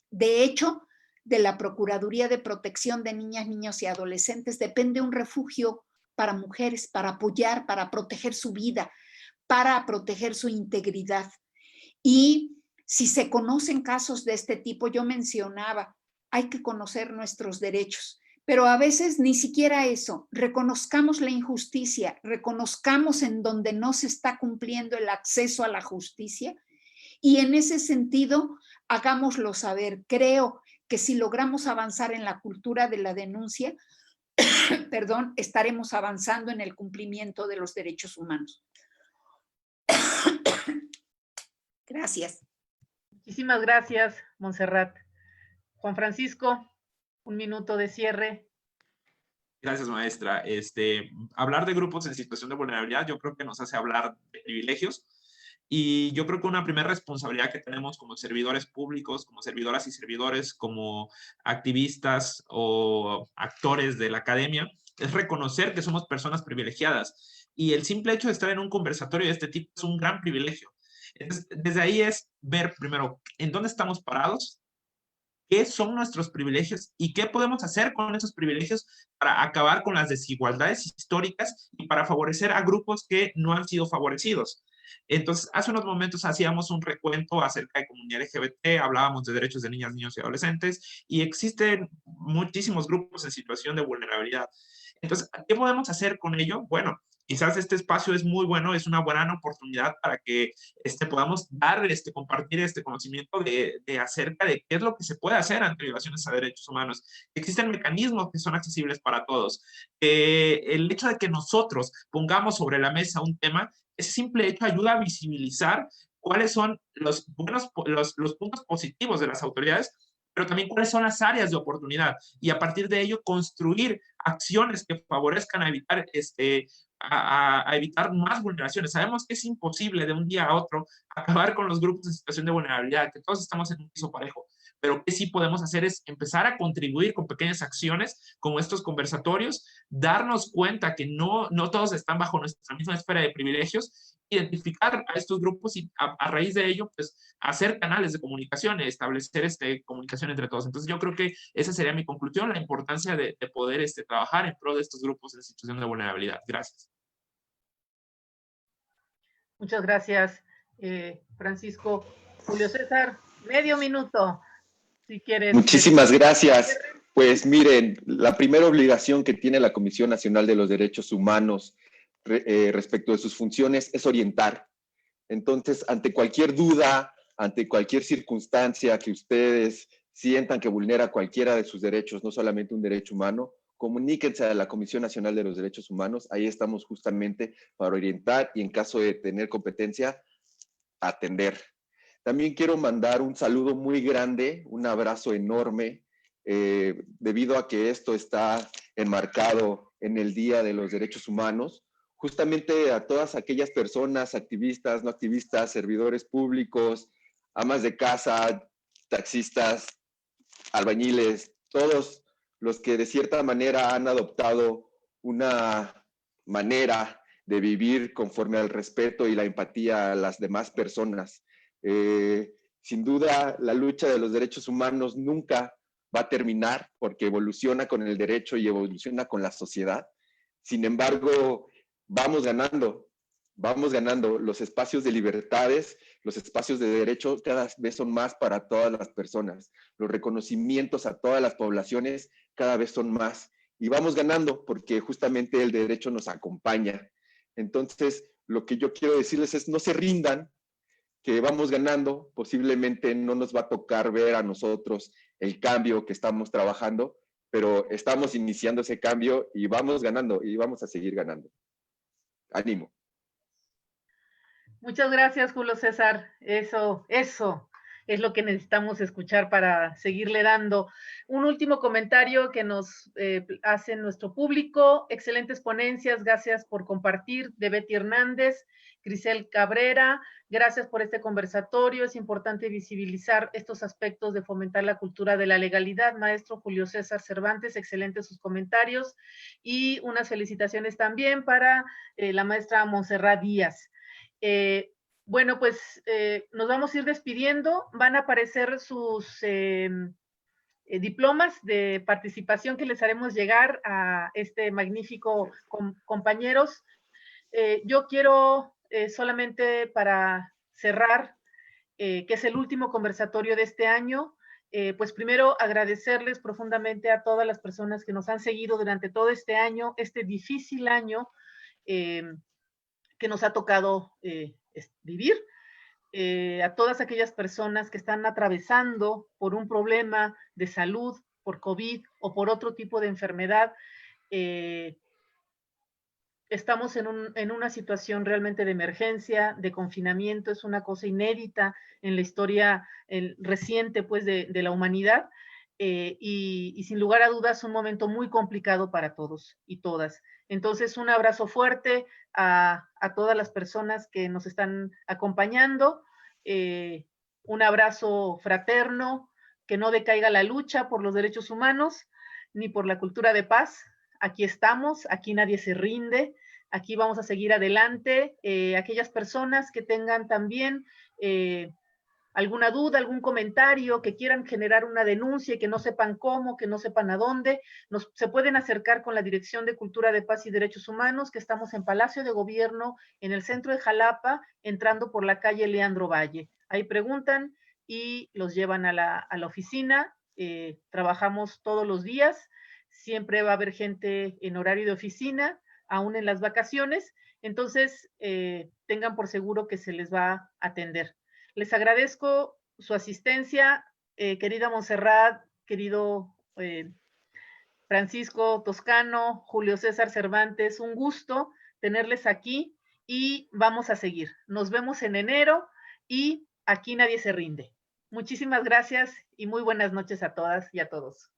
De hecho, de la Procuraduría de Protección de Niñas, Niños y Adolescentes depende un refugio para mujeres, para apoyar, para proteger su vida, para proteger su integridad. Y si se conocen casos de este tipo, yo mencionaba, hay que conocer nuestros derechos, pero a veces ni siquiera eso. Reconozcamos la injusticia, reconozcamos en donde no se está cumpliendo el acceso a la justicia y en ese sentido hagámoslo saber. Creo que si logramos avanzar en la cultura de la denuncia, perdón, estaremos avanzando en el cumplimiento de los derechos humanos. Gracias. Muchísimas gracias, Montserrat. Juan Francisco, un minuto de cierre. Gracias, maestra. Hablar de grupos en situación de vulnerabilidad, yo creo que nos hace hablar de privilegios. Y yo creo que una primera responsabilidad que tenemos como servidores públicos, como servidoras y servidores, como activistas o actores de la academia, es reconocer que somos personas privilegiadas. Y el simple hecho de estar en un conversatorio de este tipo es un gran privilegio. Entonces, desde ahí es ver primero en dónde estamos parados, qué son nuestros privilegios y qué podemos hacer con esos privilegios para acabar con las desigualdades históricas y para favorecer a grupos que no han sido favorecidos. Entonces, hace unos momentos hacíamos un recuento acerca de comunidad LGBT, hablábamos de derechos de niñas, niños y adolescentes, y existen muchísimos grupos en situación de vulnerabilidad. Entonces, ¿qué podemos hacer con ello? Bueno, quizás este espacio es muy bueno, es una buena oportunidad para que podamos dar, compartir este conocimiento de acerca de qué es lo que se puede hacer ante violaciones a derechos humanos. Existen mecanismos que son accesibles para todos. El hecho de que nosotros pongamos sobre la mesa un tema, ese simple hecho ayuda a visibilizar cuáles son los puntos positivos de las autoridades, pero también cuáles son las áreas de oportunidad y a partir de ello construir acciones que favorezcan a evitar a evitar más vulneraciones. Sabemos que es imposible de un día a otro acabar con los grupos en situación de vulnerabilidad, que todos estamos en un piso parejo, pero que sí podemos hacer es empezar a contribuir con pequeñas acciones como estos conversatorios, darnos cuenta que no todos están bajo nuestra misma esfera de privilegios, identificar a estos grupos y a raíz de ello, pues, hacer canales de comunicación, establecer comunicación entre todos. Entonces, yo creo que esa sería mi conclusión, la importancia de poder trabajar en pro de estos grupos en situación de vulnerabilidad. Gracias. Muchas gracias, Francisco. Julio César, medio minuto, si quieres. Muchísimas gracias. Pues miren, la primera obligación que tiene la Comisión Nacional de los Derechos Humanos respecto de sus funciones es orientar. Entonces, ante cualquier duda, ante cualquier circunstancia que ustedes sientan que vulnera cualquiera de sus derechos, no solamente un derecho humano, comuníquense a la Comisión Nacional de los Derechos Humanos. Ahí estamos justamente para orientar y en caso de tener competencia, atender. También quiero mandar un saludo muy grande, un abrazo enorme, debido a que esto está enmarcado en el Día de los Derechos Humanos, justamente a todas aquellas personas, activistas, no activistas, servidores públicos, amas de casa, taxistas, albañiles, todos los que de cierta manera han adoptado una manera de vivir conforme al respeto y la empatía a las demás personas. Sin duda, la lucha de los derechos humanos nunca va a terminar porque evoluciona con el derecho y evoluciona con la sociedad. Sin embargo, vamos ganando los espacios de libertades, los espacios de derecho cada vez son más para todas las personas, los reconocimientos a todas las poblaciones cada vez son más y vamos ganando porque justamente el derecho nos acompaña. Entonces, lo que yo quiero decirles es no se rindan, que vamos ganando, posiblemente no nos va a tocar ver a nosotros el cambio que estamos trabajando, pero estamos iniciando ese cambio y vamos ganando y vamos a seguir ganando. Ánimo. Muchas gracias, Julio César. Eso es lo que necesitamos escuchar para seguirle dando. Un último comentario que nos hace nuestro público. Excelentes ponencias, gracias por compartir. De Betty Hernández, Grisel Cabrera, gracias por este conversatorio. Es importante visibilizar estos aspectos de fomentar la cultura de la legalidad. Maestro Julio César Cervantes, excelentes sus comentarios. Y unas felicitaciones también para la maestra Montserrat Díaz. Bueno, pues nos vamos a ir despidiendo. Van a aparecer sus diplomas de participación que les haremos llegar a este magnífico compañeros. Yo quiero solamente para cerrar que es el último conversatorio de este año. Pues primero agradecerles profundamente a todas las personas que nos han seguido durante todo este año, este difícil año que nos ha tocado vivir. A todas aquellas personas que están atravesando por un problema de salud, por COVID o por otro tipo de enfermedad. Estamos en una situación realmente de emergencia, de confinamiento, es una cosa inédita en la historia reciente pues, de la humanidad, y sin lugar a dudas un momento muy complicado para todos y todas. Entonces, un abrazo fuerte a todas las personas que nos están acompañando, un abrazo fraterno, que no decaiga la lucha por los derechos humanos, ni por la cultura de paz. Aquí estamos, aquí nadie se rinde, aquí vamos a seguir adelante. Aquellas personas que tengan también alguna duda, algún comentario, que quieran generar una denuncia y que no sepan cómo, que no sepan a dónde, se pueden acercar con la Dirección de Cultura de Paz y Derechos Humanos, que estamos en Palacio de Gobierno, en el centro de Jalapa, entrando por la calle Leandro Valle. Ahí preguntan y los llevan a la oficina. Trabajamos todos los días, siempre va a haber gente en horario de oficina, aún en las vacaciones, entonces tengan por seguro que se les va a atender. Les agradezco su asistencia, querida Montserrat, querido Francisco Toscano, Julio César Cervantes, un gusto tenerles aquí y vamos a seguir. Nos vemos en enero y aquí nadie se rinde. Muchísimas gracias y muy buenas noches a todas y a todos.